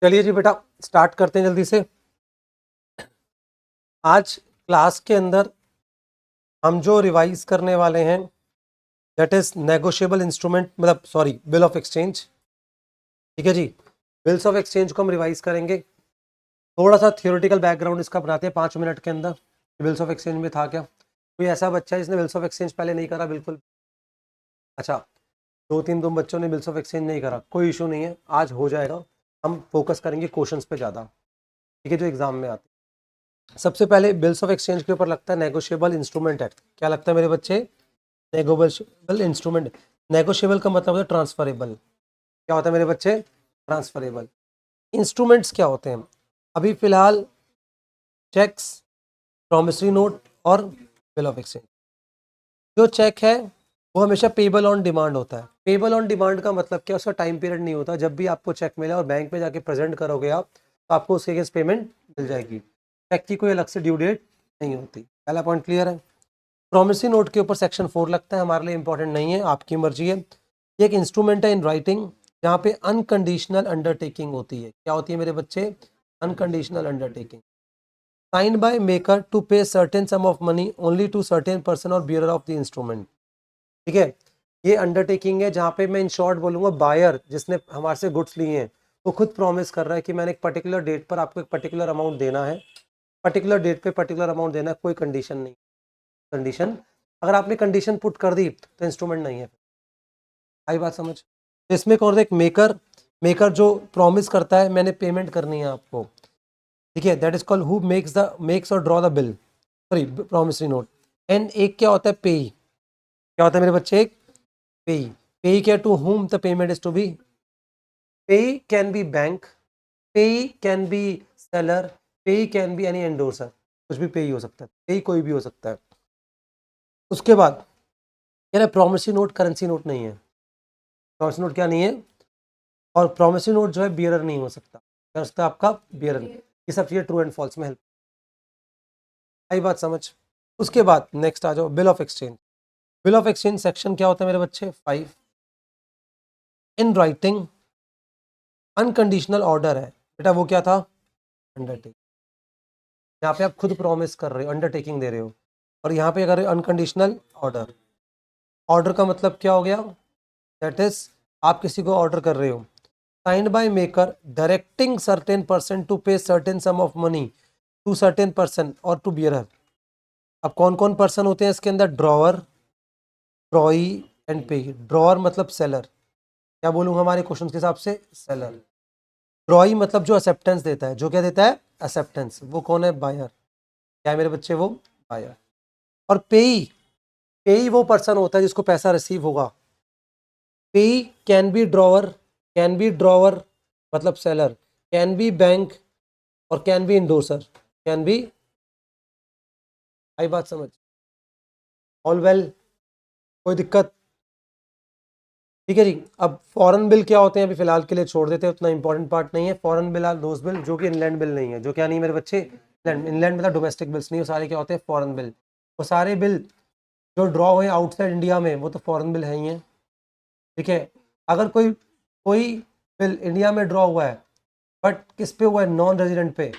चलिए जी बेटा, स्टार्ट करते हैं जल्दी से। आज क्लास के अंदर हम जो रिवाइज करने वाले हैं दैट इज नेगोशिएबल इंस्ट्रूमेंट, मतलब सॉरी, बिल ऑफ एक्सचेंज। ठीक है जी, बिल्स ऑफ एक्सचेंज को हम रिवाइज करेंगे। थोड़ा सा थियोरेटिकल बैकग्राउंड इसका बनाते हैं 5 मिनट के अंदर। बिल्स ऑफ एक्सचेंज में था क्या? कोई ऐसा बच्चा है जिसने बिल्स ऑफ एक्सचेंज पहले नहीं करा? बिल्कुल। अच्छा, दो तीन तुम बच्चों ने बिल्स ऑफ एक्सचेंज नहीं करा, कोई इशू नहीं है, आज हो जाएगा। हम फोकस करेंगे क्वेश्चंस पे ज़्यादा, ठीक है, जो एग्जाम में आते हैं। सबसे पहले बिल्स ऑफ एक्सचेंज के ऊपर लगता है नेगोशिएबल इंस्ट्रूमेंट एक्ट। क्या लगता है मेरे बच्चे? Negotiable instrument. नेगोशिएबल का मतलब होता है ट्रांसफरेबल। क्या होता है मेरे बच्चे? ट्रांसफरेबल। इंस्ट्रूमेंट्स क्या होते हैं? अभी फिलहाल चेक्स, प्रॉमिसरी नोट और बिल ऑफ एक्सचेंज। जो चेक है वो हमेशा पेबल ऑन डिमांड होता है। पेबल ऑन डिमांड का मतलब क्या? उसका टाइम पीरियड नहीं होता। जब भी आपको चेक मिला और बैंक में जाके प्रेजेंट करोगे आप, तो आपको उसके अगेंस्ट पेमेंट मिल जाएगी। चेक की कोई अलग से ड्यू डेट नहीं होती। पहला पॉइंट क्लियर है। प्रॉमिसरी नोट के ऊपर सेक्शन 4 लगता है, हमारे लिए इंपॉर्टेंट नहीं है, आपकी मर्जी है। ये एक इंस्ट्रूमेंट है इन राइटिंग जहाँ पे अनकंडीशनल अंडरटेकिंग होती है। क्या होती है मेरे बच्चे? Unconditional undertaking. Signed by maker to pay certain sum of money only to certain person और बियरर ऑफ द इंस्ट्रूमेंट। ठीक है, ये अंडरटेकिंग है जहाँ पे मैं इन शॉर्ट बोलूँगा, बायर जिसने हमारे से गुड्स लिए हैं वो खुद प्रॉमिस कर रहा है कि मैंने एक पर्टिकुलर डेट पर आपको एक पर्टिकुलर अमाउंट देना है, पर्टिकुलर डेट पे पर्टिकुलर अमाउंट देना है, कोई कंडीशन नहीं। कंडीशन, अगर आपने कंडीशन पुट कर दी तो इंस्ट्रूमेंट नहीं है। आई बात समझ? तो इसमें कौन सा? एक मेकर। मेकर जो प्रॉमिस करता है मैंने पेमेंट करनी है आपको, ठीक है, that is called who makes और draw the bill, sorry promissory note. And एक क्या होता है? पेई। क्या होता है मेरे बच्चे? एक पेई। पेई क्या? To whom the payment is to be. Payee can be bank, payee can be seller, payee can be any endorser. कुछ भी पेई हो सकता है, पेई कोई भी हो सकता है। उसके बाद कह रहे प्रॉमिसरी नोट करेंसी नोट नहीं है। प्रॉमिसरी नोट क्या नहीं है? और प्रॉमिसरी नोट जो है बियरर नहीं हो सकता। क्या हो सकता है आपका? बियरर। ये सब चीज़ें ट्रू एंड फॉल्स में हेल्प। आई बात समझ? उसके बाद नेक्स्ट आ जाओ, bill of exchange. Bill of exchange section क्या होता है मेरे बच्चे? 5। इन राइटिंग अनकंडीशनल ऑर्डर है बेटा, वो क्या था? अंडरटेकिंग। यहाँ पे आप खुद प्रॉमिस कर रहे हो, अंडरटेकिंग दे रहे हो। और यहाँ पे अगर अनकंडीशनल ऑर्डर, ऑर्डर का मतलब क्या हो गया? दैट इज आप किसी को ऑर्डर कर रहे हो। Signed by maker directing certain person to pay certain sum of money to certain person और टू बियरर। अब कौन कौन पर्सन होते हैं इसके अंदर? Drawer, drawee and payee. Drawer मतलब सेलर। क्या बोलूँगा हमारे क्वेश्चन के हिसाब से? सेलर। ड्रॉई मतलब जो एक्सेप्टेंस देता है। जो क्या देता है? एक्सेप्टेंस। वो कौन है? बायर। क्या है मेरे बच्चे? वो बायर। और पेई, पेई वो पर्सन होता है जिसको पैसा रिसीव होगा। Payee can be drawer, can be drawer मतलब सेलर, कैन बी बैंक और can be endorser. Can be. आई बात समझ? All well? कोई दिक्कत? ठीक है जी। अब फॉरेन बिल क्या होते हैं अभी फिलहाल के लिए छोड़ देते हैं, उतना इंपॉर्टेंट पार्ट नहीं है। Foreign bill are those bill जो कि इनलैंड बिल नहीं है। जो क्या नहीं है मेरे बच्चे? इनलैंड मतलब डोमेस्टिक बिल्स नहीं, वो सारे क्या होते हैं? Foreign bill. वो सारे बिल जो ड्रॉ हुए आउटसाइड इंडिया में वो तो फॉरेन बिल है ही हैं। ठीक है, अगर कोई कोई बिल इंडिया में ड्रॉ हुआ है बट किस पे हुआ है? नॉन रेजिडेंट पे,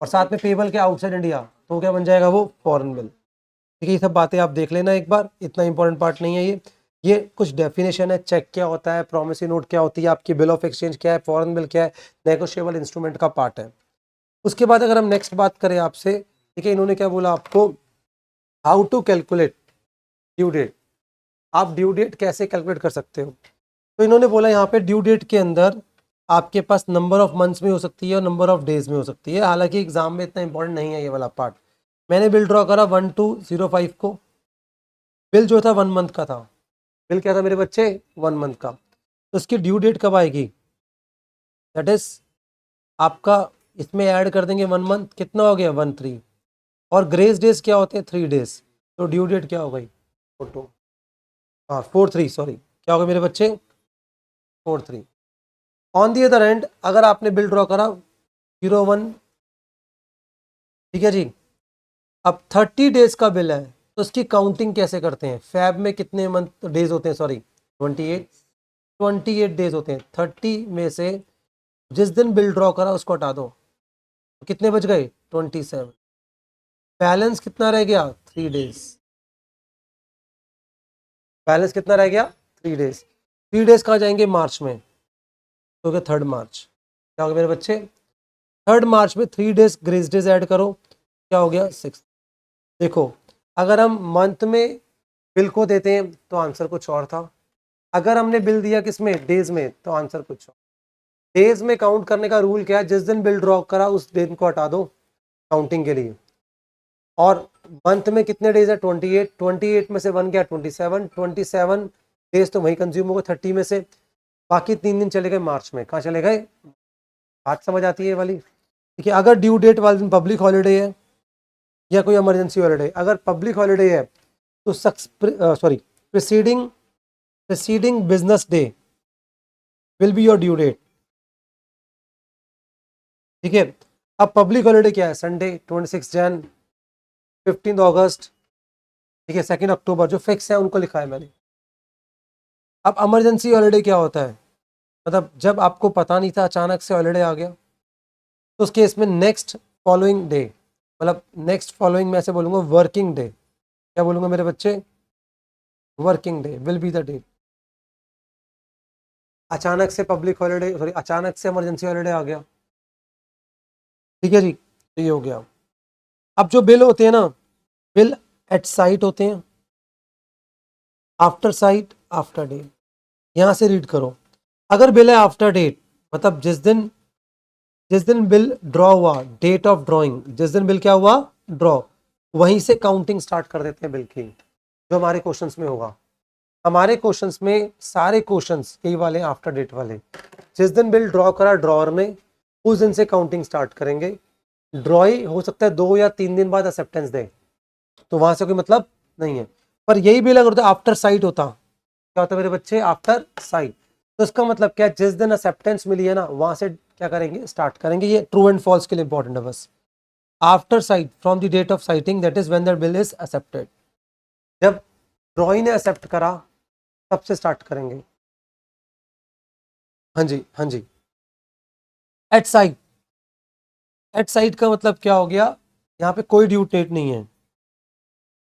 और साथ में पेबल के आउटसाइड इंडिया, तो क्या बन जाएगा? वो फॉरेन बिल। ठीक है, ये सब बातें आप देख लेना एक बार, इतना इंपॉर्टेंट पार्ट नहीं है ये कुछ डेफिनेशन है। चेक क्या होता है, प्रॉमिसरी नोट क्या होती है, आपकी बिल ऑफ एक्सचेंज क्या है, फॉरेन बिल क्या है, नेगोशिएबल इंस्ट्रूमेंट का पार्ट है। उसके बाद अगर हम नेक्स्ट बात करें आपसे, ठीक है, इन्होंने क्या बोला आपको? How to calculate due date. आप ड्यू डेट कैसे कैलकुलेट कर सकते हो? तो इन्होंने बोला यहाँ पे ड्यू डेट के अंदर आपके पास नंबर ऑफ मंथ्स में हो सकती है और नंबर ऑफ डेज में हो सकती है। हालांकि एग्जाम में इतना इंपॉर्टेंट नहीं है ये वाला पार्ट। मैंने बिल ड्रॉ करा 1205 को। बिल जो था 1 मंथ का था। बिल क्या था मेरे बच्चे? 1 मंथ का। तो उसकी ड्यू डेट कब आएगी? दैट इज आपका, इसमें ऐड कर देंगे 1 मंथ, कितना हो गया? 1/3। और ग्रेस डेज क्या होते हैं? 3 डेज। तो ड्यू डेट क्या हो गई? 4/2, हाँ 4/3, सॉरी, क्या हो गया मेरे बच्चे? 4/3। ऑन दी अदर एंड अगर आपने बिल ड्रॉ करा 01, ठीक है जी, अब 30 डेज का बिल है, तो उसकी काउंटिंग कैसे करते हैं? फैब में कितने मंथ डेज होते हैं? सॉरी 28, 28 डेज होते हैं। 30 में से जिस दिन बिल ड्रॉ करा उसको हटा दो, तो कितने बच गए 27। बैलेंस कितना रह गया 3 डेज, बैलेंस कितना रह गया 3 डेज। 3 डेज कहाँ जाएंगे मार्च में, तो क्या 3 मार्च, क्या हो गया मेरे बच्चे 3 मार्च में 3 डेज ग्रेस डेज ऐड करो, क्या हो गया 6। देखो अगर हम मंथ में बिल को देते हैं तो आंसर कुछ और था, अगर हमने बिल दिया किसमें डेज में तो आंसर कुछ और। डेज में काउंट करने का रूल क्या है, जिस दिन बिल ड्रॉ करा उस दिन को हटा दो काउंटिंग के लिए। और मंथ में कितने डेज है 28, 28 में से 1 गया 27, 27 डेज तो वही कंज्यूम हो गए 30 में से, बाकी 3 दिन चले गए मार्च में। कहाँ चले गए, बात समझ आती है ये वाली। ठीक है, अगर ड्यू डेट वाले दिन पब्लिक हॉलीडे है या कोई इमरजेंसी हॉलीडे, अगर पब्लिक हॉलीडे है तो sorry preceding business day will be your due date. ठीक है, अब पब्लिक हॉलीडे क्या है, संडे 26 जैन, 15 अगस्त, ठीक है 2 अक्टूबर, जो फिक्स है उनको लिखा है मैंने। अब इमरजेंसी हॉलीडे क्या होता है, मतलब जब आपको पता नहीं था अचानक से हॉलीडे आ गया, तो उस केस में नेक्स्ट फॉलोइंग डे, मतलब नेक्स्ट फॉलोइंग मैं ऐसे बोलूंगा वर्किंग डे, क्या बोलूंगा मेरे बच्चे, working day will be the day. अचानक से पब्लिक हॉलीडे सॉरी अचानक से इमरजेंसी हॉलीडे आ गया, ठीक है जी, तो ये हो गया। अब जो बिल होते हैं ना, बिल एट साइट होते हैं, आफ्टर साइट आफ्टर डेट। यहां से रीड करो, अगर बिल है आफ्टर डेट मतलब जिस दिन बिल ड्रॉ हुआ, डेट ऑफ ड्रॉइंग, जिस दिन बिल क्या हुआ ड्रॉ, वहीं से काउंटिंग स्टार्ट कर देते हैं बिल की, जो हमारे क्वेश्चंस में होगा। हमारे क्वेश्चंस में सारे क्वेश्चंस यही वाले आफ्टर डेट वाले, जिस दिन बिल ड्रॉ करा ड्रॉअर ने उस दिन से काउंटिंग स्टार्ट करेंगे। ड्रॉई हो सकता है 2 या 3 दिन बाद एक्सेप्टेंस दे, तो वहां से कोई मतलब नहीं है। पर यही बिल अगर आफ्टर साइट होता, क्या होता है मेरे बच्चे आफ्टर साइट, तो इसका मतलब क्या, जिस दिन एक्सेप्टेंस मिली है ना वहां से क्या करेंगे स्टार्ट करेंगे। ये ट्रू एंड फॉल्स के लिए इंपॉर्टेंट है बस। After sight from the date of sighting that is when the bill is accepted, जब ड्रॉई ने एक्सेप्ट करा तब से स्टार्ट करेंगे। हाँ जी हाँ जी, एट साइट, एट साइट का मतलब क्या हो गया, यहाँ पे कोई ड्यू डेट नहीं है,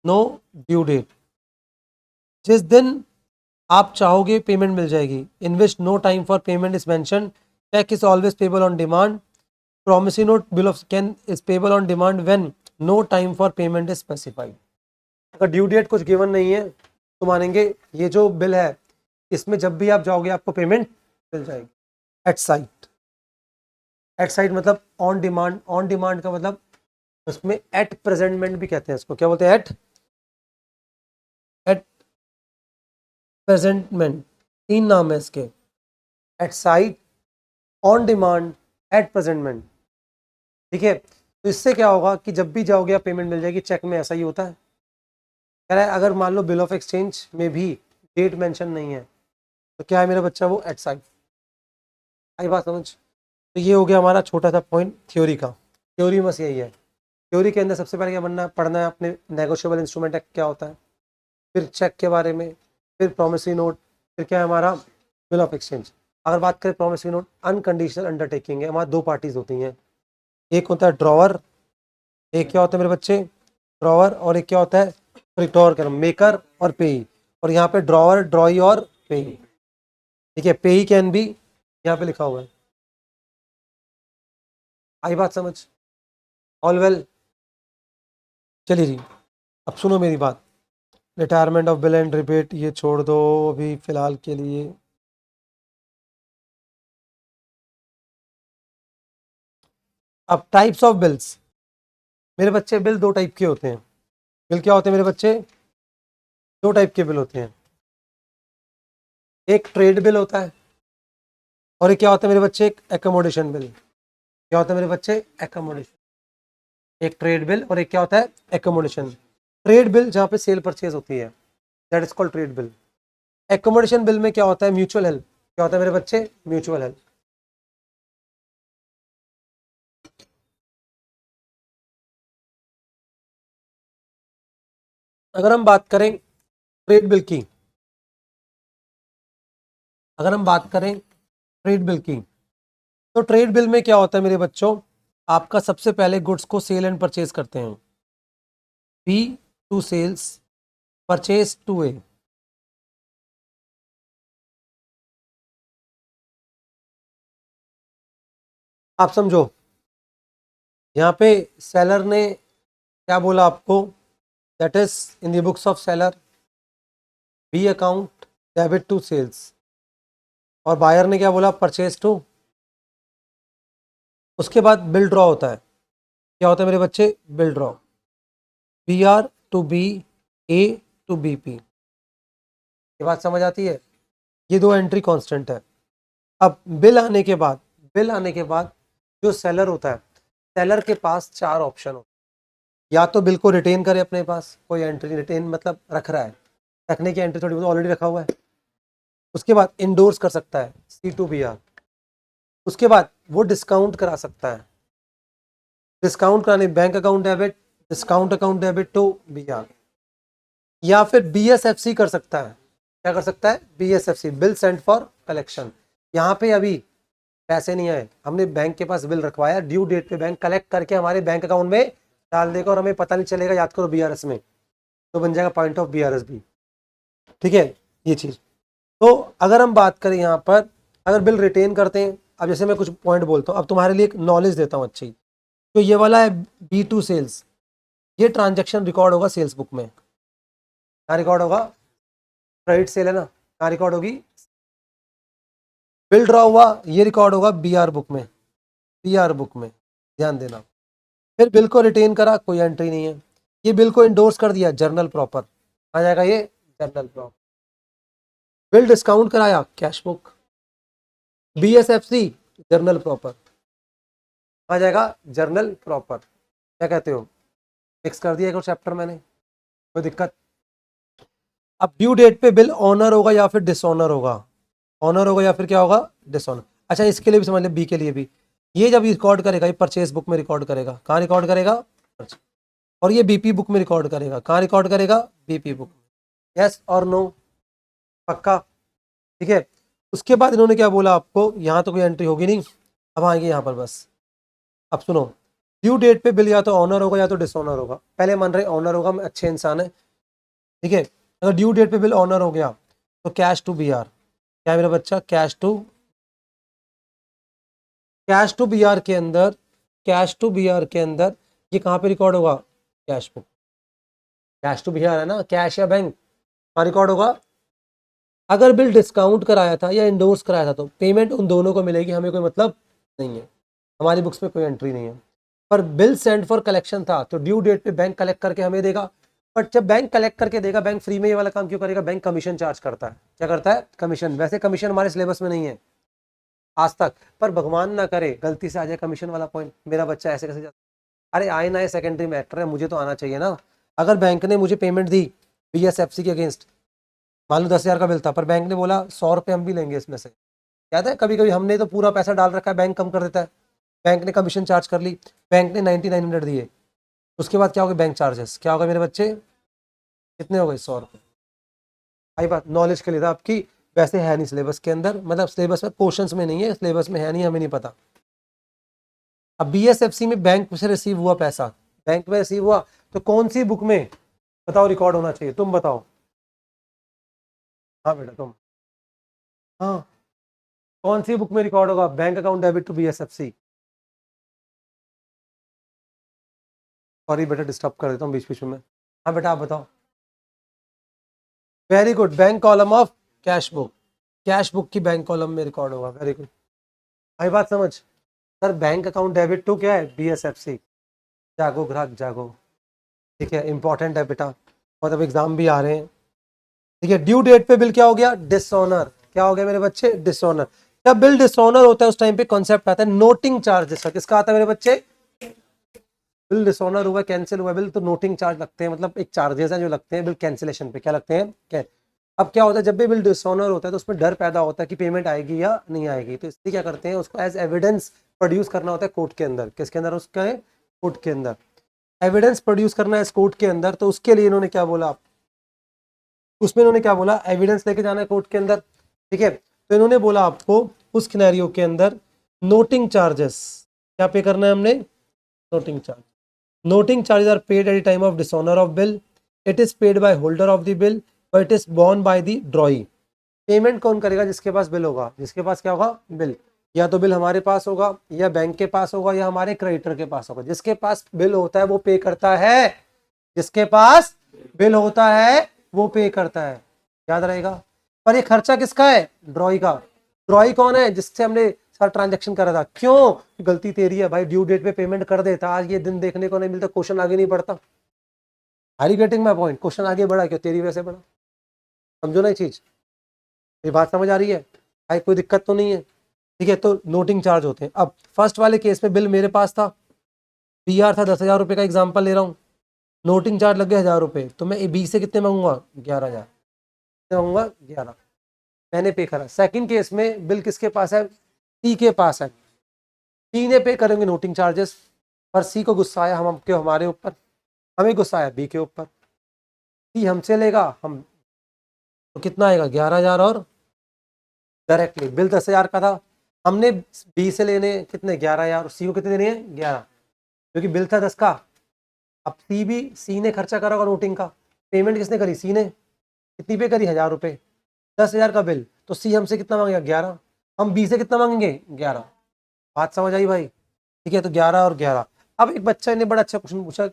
नो ड्यू डेट। जिस दिन आप चाहोगे पेमेंट मिल जाएगी, in which no time for payment is mention, cheque is always payable on demand, promissory note bill of can is payable on demand when no time for payment is specified। अगर due date कुछ given नहीं है तो मानेंगे ये जो bill है इसमें जब भी आप जाओगे आपको पेमेंट मिल जाएगी। एट साइट, एट साइट मतलब ऑन डिमांड, ऑन डिमांड का मतलब उसमें एट प्रेजेंटमेंट भी कहते हैं इसको, क्या बोलते हैं एट प्रेजेंटमेंट, 3 नाम है इसके, at sight, on demand, at presentment. ठीक है, तो इससे क्या होगा कि जब भी जाओगे आप पेमेंट मिल जाएगी। चेक में ऐसा ही होता है, कह रहा है अगर मान लो बिल ऑफ एक्सचेंज में भी डेट मेंशन नहीं है तो क्या है मेरा बच्चा, वो एट साइट। आई बात समझ, तो ये हो गया हमारा छोटा सा पॉइंट थ्योरी का। थ्योरी बस यही है, थ्योरी के अंदर सबसे पहले क्या पढ़ना है अपने, नेगोशिएबल इंस्ट्रूमेंट एक्ट क्या होता है, फिर चेक के बारे में, फिर प्रॉमिसरी नोट, फिर क्या है हमारा बिल ऑफ एक्सचेंज। अगर बात करें प्रॉमिसरी नोट, अनकंडीशनल अंडरटेकिंग है, हमारा 2 पार्टीज होती हैं, एक होता है ड्रॉवर, एक क्या होता है मेरे बच्चे ड्रॉवर, और एक क्या होता है रिटोर कर मेकर और पेई। और यहाँ पे ड्रॉवर ड्रॉई और पेई, ठीक है, पेई कैन बी यहाँ पे लिखा हुआ है। आई बात समझ, ऑल वेल। चलिए जी, अब सुनो मेरी बात, retirement of bill and rebate ये छोड़ दो अभी फिलहाल के लिए। अब टाइप्स ऑफ बिल्स, मेरे बच्चे बिल 2 टाइप के होते हैं। बिल क्या होते हैं मेरे बच्चे, 2 टाइप के बिल होते हैं, एक ट्रेड बिल होता है और एक क्या होता है मेरे बच्चे, एक एकोमोडेशन बिल। क्या होता है मेरे बच्चे, एकोमोडेशन, एक ट्रेड बिल और एक क्या होता है एकोमोडेशन। ट्रेड बिल जहाँ पे सेल परचेज होती है that is called trade bill. Accommodation bill में क्या होता है, म्यूचुअल हेल्प। क्या होता है मेरे बच्चे, म्यूचुअल हेल्प। अगर हम बात करें ट्रेड बिल की, अगर हम बात करें ट्रेड बिल की, तो ट्रेड बिल में क्या होता है मेरे बच्चों, आपका सबसे पहले गुड्स को सेल एंड परचेज करते हैं, B to sales, purchase to A. आप समझो, यहाँ पे सेलर ने क्या बोला आपको, that is in the books of seller B account debit to sales, और बायर ने क्या बोला, परचेज टू। उसके बाद बिल ड्रॉ होता है, क्या होता है मेरे बच्चे, bill draw, B R to B, A to B P. ये बात समझ आती है, ये दो एंट्री कांस्टेंट है। अब बिल आने के बाद, बिल आने के बाद जो सेलर होता है, सेलर के पास चार ऑप्शन होते हैं, या तो बिल को रिटेन करे अपने पास, कोई एंट्री रिटेन मतलब रख रहा है, रखने की एंट्री थोड़ी बहुत ऑलरेडी रखा हुआ है। उसके बाद इंडोर्स कर सकता है, सी टू बी आर। उसके बाद वो डिस्काउंट करा सकता है, डिस्काउंट कराने bank account debit, discount account debit to B R. या फिर BSFC कर सकता है, क्या कर सकता है, BSFC, bill sent for collection. यहाँ पे अभी पैसे नहीं आए, हमने बैंक के पास बिल रखवाया, ड्यू डेट पे बैंक कलेक्ट करके हमारे बैंक अकाउंट में डाल देगा और हमें पता नहीं चलेगा, याद करो BRS में, तो बन जाएगा पॉइंट ऑफ BRS भी। ठीक है, ये चीज। तो अगर हम बात करें यहाँ पर, अगर बिल रिटेन करते हैं, अब जैसे मैं कुछ पॉइंट बोलता हूँ, अब तुम्हारे लिए एक नॉलेज देता हूँ अच्छी। तो ये वाला है B2 सेल्स, ये ट्रांजेक्शन रिकॉर्ड होगा सेल्स बुक में, क्या रिकॉर्ड होगा, क्रेडिट सेल है ना, कहाँ रिकॉर्ड होगी, बिल ड्रॉ हुआ, ये रिकॉर्ड होगा BR बुक में, BR बुक में, ध्यान देना। फिर बिल को रिटेन करा, कोई एंट्री नहीं है। ये बिल को इंडोर्स कर दिया, जर्नल प्रॉपर आ जाएगा, ये जर्नल प्रॉपर। बिल डिस्काउंट कराया, cash book, BSFC journal proper आ जाएगा, जर्नल प्रॉपर। क्या कहते हो, फिक्स कर दिया एक और चैप्टर मैंने, कोई दिक्कत। अब ड्यू डेट पे बिल ऑनर होगा या फिर डिसऑनर होगा, ऑनर होगा या फिर क्या होगा, डिसऑनर। अच्छा, इसके लिए भी समझ ले, बी के लिए भी, ये जब रिकॉर्ड करेगा, ये परचेज बुक में रिकॉर्ड करेगा, कहाँ रिकॉर्ड करेगा, और ये BP बुक में रिकॉर्ड करेगा, कहाँ रिकॉर्ड करेगा, BP बुक। यस और नो, पक्का, ठीक है। उसके बाद इन्होंने क्या बोला आपको, यहाँ तो कोई एंट्री होगी नहीं, अब आएंगे यहाँ पर बस। अब सुनो, ड्यू डेट पे बिल या तो ऑनर होगा या तो डिसऑनर होगा, पहले मान रहे ऑनर होगा, अच्छे इंसान है, ठीक है। अगर ड्यू डेट पे बिल ऑनर हो गया तो कैश टू BR, क्या है मेरा बच्चा, कैश टू BR के अंदर, कैश टू BR के अंदर ये कहाँ पे रिकॉर्ड होगा, cash book. Cash to BR है ना, कैश या बैंक, कहाँ रिकॉर्ड होगा। अगर बिल डिस्काउंट कराया था या इंडोर्स कराया था तो पेमेंट उन दोनों को मिलेगी, हमें कोई मतलब नहीं है, हमारी बुक्स में कोई एंट्री नहीं है। पर बिल सेंड फॉर कलेक्शन था तो ड्यू डेट पे बैंक कलेक्ट करके हमें देगा, बट जब बैंक कलेक्ट करके देगा, बैंक फ्री में ये वाला काम क्यों करेगा, बैंक कमीशन चार्ज करता है, क्या करता है, कमीशन। वैसे कमीशन हमारे सिलेबस में नहीं है आज तक, पर भगवान ना करे गलती से आ जाए कमीशन वाला पॉइंट, मेरा बच्चा ऐसे कैसे जाता, अरे आए ना, सेकेंडरी मैटर है, मुझे तो आना चाहिए ना। अगर बैंक ने मुझे पेमेंट दी BSFC के अगेंस्ट, मान लो 10,000 का बिल था, पर बैंक ने बोला 100 रुपये हम भी लेंगे इसमें से, याद है कभी कभी हमने तो पूरा पैसा डाल रखा है, बैंक कम कर देता है, बैंक ने कमीशन चार्ज कर ली, बैंक ने 9900 दिए, उसके बाद क्या होगा, बैंक चार्जेस, क्या होगा मेरे बच्चे, कितने हो गए, 100 रुपये। आई बात, नॉलेज के लिए था आपकी, वैसे है नहीं सिलेबस के अंदर, मतलब सिलेबस में क्वेश्चंस में नहीं है, सिलेबस में है नहीं, हमें नहीं पता। अब BSFC में बैंक से रिसीव हुआ पैसा, बैंक में रिसीव हुआ तो कौन सी बुक में बताओ रिकॉर्ड होना चाहिए, तुम बताओ। हाँ बेटा तुम, हाँ, कौन सी बुक में रिकॉर्ड होगा, bank account debit to BSFC। Sorry बेटा डिस्टर्ब कर देता हूँ बीच बीच में। हाँ बेटा आप बताओ। Very good, bank column of cash book, cash book की बैंक कॉलम में रिकॉर्ड होगा, वेरी गुड। आई बात समझ, sir bank account debit to क्या है, BSFC, जागो ग्राहक जागो, ठीक है, इंपॉर्टेंट है बेटा, और अब एग्जाम भी आ रहे हैं, ठीक है। ड्यू डेट पे बिल क्या हो गया, डिसऑनर, क्या हो गया मेरे बच्चे, डिसऑनर। जब बिल डिसऑनर होता है उस टाइम पे कॉन्सेप्ट आता है नोटिंग चार्जेस का, किसका आता है मेरे बच्चे, बिल डिसऑनर हुआ, कैंसिल हुआ बिल, तो नोटिंग चार्ज लगते हैं, मतलब एक चार्जेस है जो लगते हैं बिल कैंसिलेशन पे, क्या लगते हैं, क्या। अब क्या होता है, जब भी बिल डिसऑनर होता है तो उसमें डर पैदा होता है कि पेमेंट आएगी या नहीं आएगी, तो इसलिए क्या करते हैं, उसको एज एविडेंस प्रोड्यूस करना होता है कोर्ट के अंदर, किसके अंदर, उसका है कोर्ट के अंदर, एविडेंस प्रोड्यूस करना है कोर्ट के अंदर, तो उसके लिए इन्होंने क्या बोला, उसमें इन्होंने क्या बोला, एविडेंस लेके जाना है कोर्ट के अंदर, ठीक है। तो इन्होंने बोला आपको उस सिनेरियो के अंदर नोटिंग चार्जेस, क्या पे करना है हमने? Noting charge. Noting charges are paid at the time of dishonour of bill. It is paid by holder of the bill but it is borne by the drawee. Payment कौन करेगा? जिसके पास bill होगा. जिसके पास क्या होगा? बिल. या तो bill हमारे पास होगा, या बैंक के पास होगा, या हमारे क्रेडिटर के पास होगा. जिसके पास बिल होता है वो पे करता है. जिसके पास बिल होता है वो पे करता है, याद रहेगा. पर ये खर्चा किसका है? ड्रॉई का. ड्रॉई कौन है? जिससे हमने सारा ट्रांजैक्शन करा था. क्यों? गलती तेरी है भाई, ड्यू डेट पे पेमेंट कर देता. आज ये दिन देखने को नहीं मिलता, क्वेश्चन आगे नहीं बढ़ता. Are you getting my point? Question आगे बढ़ा क्यों? तेरी वजह से बढ़ा. समझो ना ये चीज. ये बात समझ आ रही है? भाई कोई दिक्कत तो नहीं है? ठीक है. तो नोटिंग चार्ज होते हैं. अब फर्स्ट वाले केस में बिल मेरे पास था, पीआर था 10,000 रुपये का एग्जाम्पल ले रहा हूँ. नोटिंग चार्ज लग गए 1,000 रुपये, तो मैं बी से कितने मांगूंगा? 11,000. कितने मांगूंगा? 11. मैंने पे करा. सेकंड केस में बिल किसके पास है? सी के पास है. सी ने पे करेंगे नोटिंग चार्जेस. पर सी को गुस्सा आया हम क्यों? हमारे ऊपर. हमें गुस्सा आया बी के ऊपर. सी हमसे लेगा, हम तो कितना आएगा? 11,000. और डायरेक्टली बिल 10,000 का था, हमने बी से लेने कितने? 11,000. सी को कितने देने हैं? 11, क्योंकि बिल था 10 का. अब सी ने खर्चा करा होगा नोटिंग का. पेमेंट किसने करी? सी ने. कितनी पे करी? 1,000 रुपये. 10,000 का बिल, तो सी हमसे कितना मांगेगा? 11. हम बी से कितना मांगेंगे? 11. बात समझ आई भाई? ठीक है. तो 11 और 11. अब एक बच्चा ने बड़ा अच्छा क्वेश्चन पूछा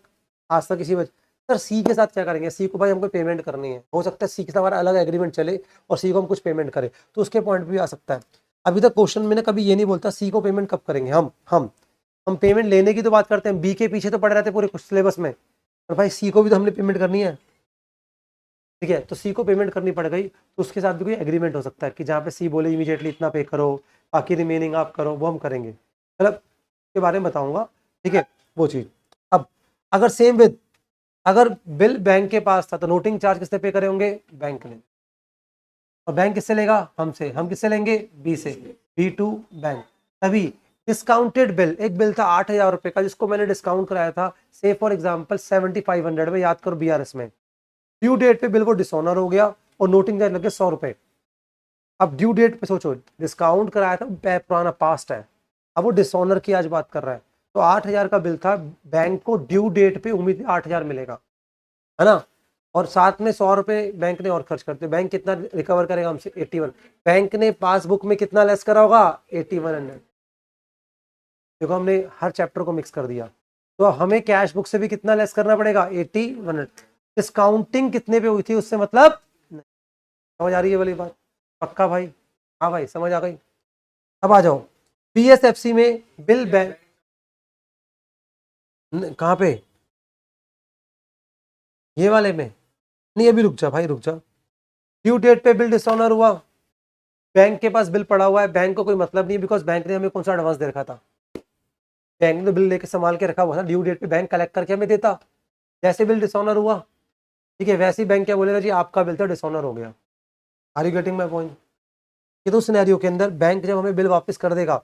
आज तक किसी बच्चे, सर सी के साथ क्या करेंगे? सी को भाई हमको पेमेंट करनी है. हो सकता है सी के साथ हमारा अलग एग्रीमेंट चले और सी को हम कुछ पेमेंट करें, तो उसके पॉइंट भी आ सकता है. अभी तक क्वेश्चन में ना कभी ये नहीं बोलता सी को पेमेंट कब करेंगे. हम पेमेंट लेने की तो बात करते हैं, बी के पीछे तो पड़े रहते पूरे सिलेबस में. और भाई सी को भी तो हमने पेमेंट करनी है. ठीक है. तो सी को पेमेंट करनी पड़ गई, तो उसके साथ भी कोई एग्रीमेंट हो सकता है कि जहाँ पे सी बोले इमीडिएटली इतना पे करो, बाकी रिमेनिंग आप करो, वो हम करेंगे. मतलब के बारे में बताऊंगा. ठीक है. वो चीज़. अब अगर सेम विद, अगर बिल बैंक के पास था तो नोटिंग चार्ज किससे पे करे होंगे? बैंक ने. और बैंक किससे लेगा? हमसे. हम किससे लेंगे? बी से. B to bank. तभी डिस्काउंटेड बिल, एक बिल था 8,000 रुपये का जिसको मैंने डिस्काउंट कराया था से फॉर एग्जाम्पल 7,500 में. याद करो BRS में. ड्यू डेट पे बिल को डिसऑनर हो गया और नोटिंग चार्ज लगे 100 रुपये. अब ड्यू डेट पे सोचो, डिस्काउंट कराया था, पुराना पास्ट है. अब वो डिसऑनर की आज बात कर रहा है. तो 8,000 का बिल था, बैंक को ड्यू डेट पे उम्मीद 8,000 मिलेगा, है ना. और साथ में 100 रुपये बैंक ने और खर्च करते. बैंक कितना रिकवर करेगा हमसे? 81. बैंक ने पासबुक में कितना लेस करा होगा? 8100. देखो हमने हर चैप्टर को मिक्स कर दिया. तो हमें कैश बुक से भी कितना लेस करना पड़ेगा? 8100. डिस्काउंटिंग कितने पे हुई थी उससे मतलब नहीं. समझ आ रही है वाली बात? पक्का भाई? हाँ भाई समझ आ गई. अब आ जाओ PSFC में बिल बैंक कहाँ पे? ये वाले में नहीं. अभी रुक जा भाई, रुक जा. ड्यू डेट पे बिल डिसऑनर हुआ, बैंक के पास बिल पड़ा हुआ है. बैंक को कोई मतलब नहीं, बिकॉज बैंक ने हमें कौन सा एडवांस दे रखा था? बैंक ने तो बिल लेके संभाल के रखा हुआ था. ड्यू डेट पे बैंक कलेक्ट करके हमें देता. जैसे बिल डिसऑनर हुआ, ठीक है, वैसे ही बैंक क्या बोलेगा? जी आपका बिल था डिसऑनर हो गया. Are you getting my point? ये तो सिनेरियो के अंदर बैंक जब हमें बिल वापस कर देगा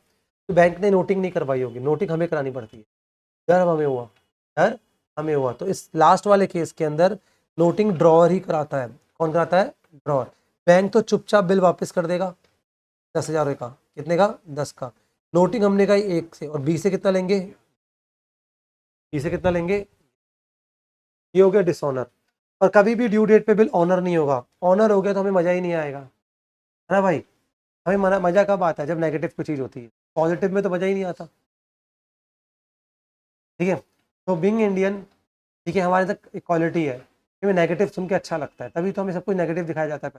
तो बैंक ने नोटिंग नहीं करवाई होगी. नोटिंग हमें करानी पड़ती है. डर हमें हुआ. डर हमें हुआ. तो इस लास्ट वाले केस के अंदर नोटिंग ड्रॉअर ही कराता है. कौन कराता है? ड्रॉअर. बैंक तो चुपचाप बिल वापस कर देगा 10,000 का. कितने का? 10 का. नोटिंग हमने कहा 1 से, और बी से कितना लेंगे? बी से कितना लेंगे? ये हो गया डिसऑनर. और कभी भी ड्यू डेट पे बिल ऑनर नहीं होगा. ऑनर हो गया तो हमें मजा ही नहीं आएगा, है ना भाई. हमें मजा कब आता है? जब नेगेटिव कोई चीज़ होती है. पॉजिटिव में तो मजा ही नहीं आता. ठीक है. तो बीइंग इंडियन, ठीक है, हमारे तक इक्वालिटी है. हमें नेगेटिव सुन के अच्छा लगता है, तभी तो हमें सब कुछ नेगेटिव दिखाया जाता है.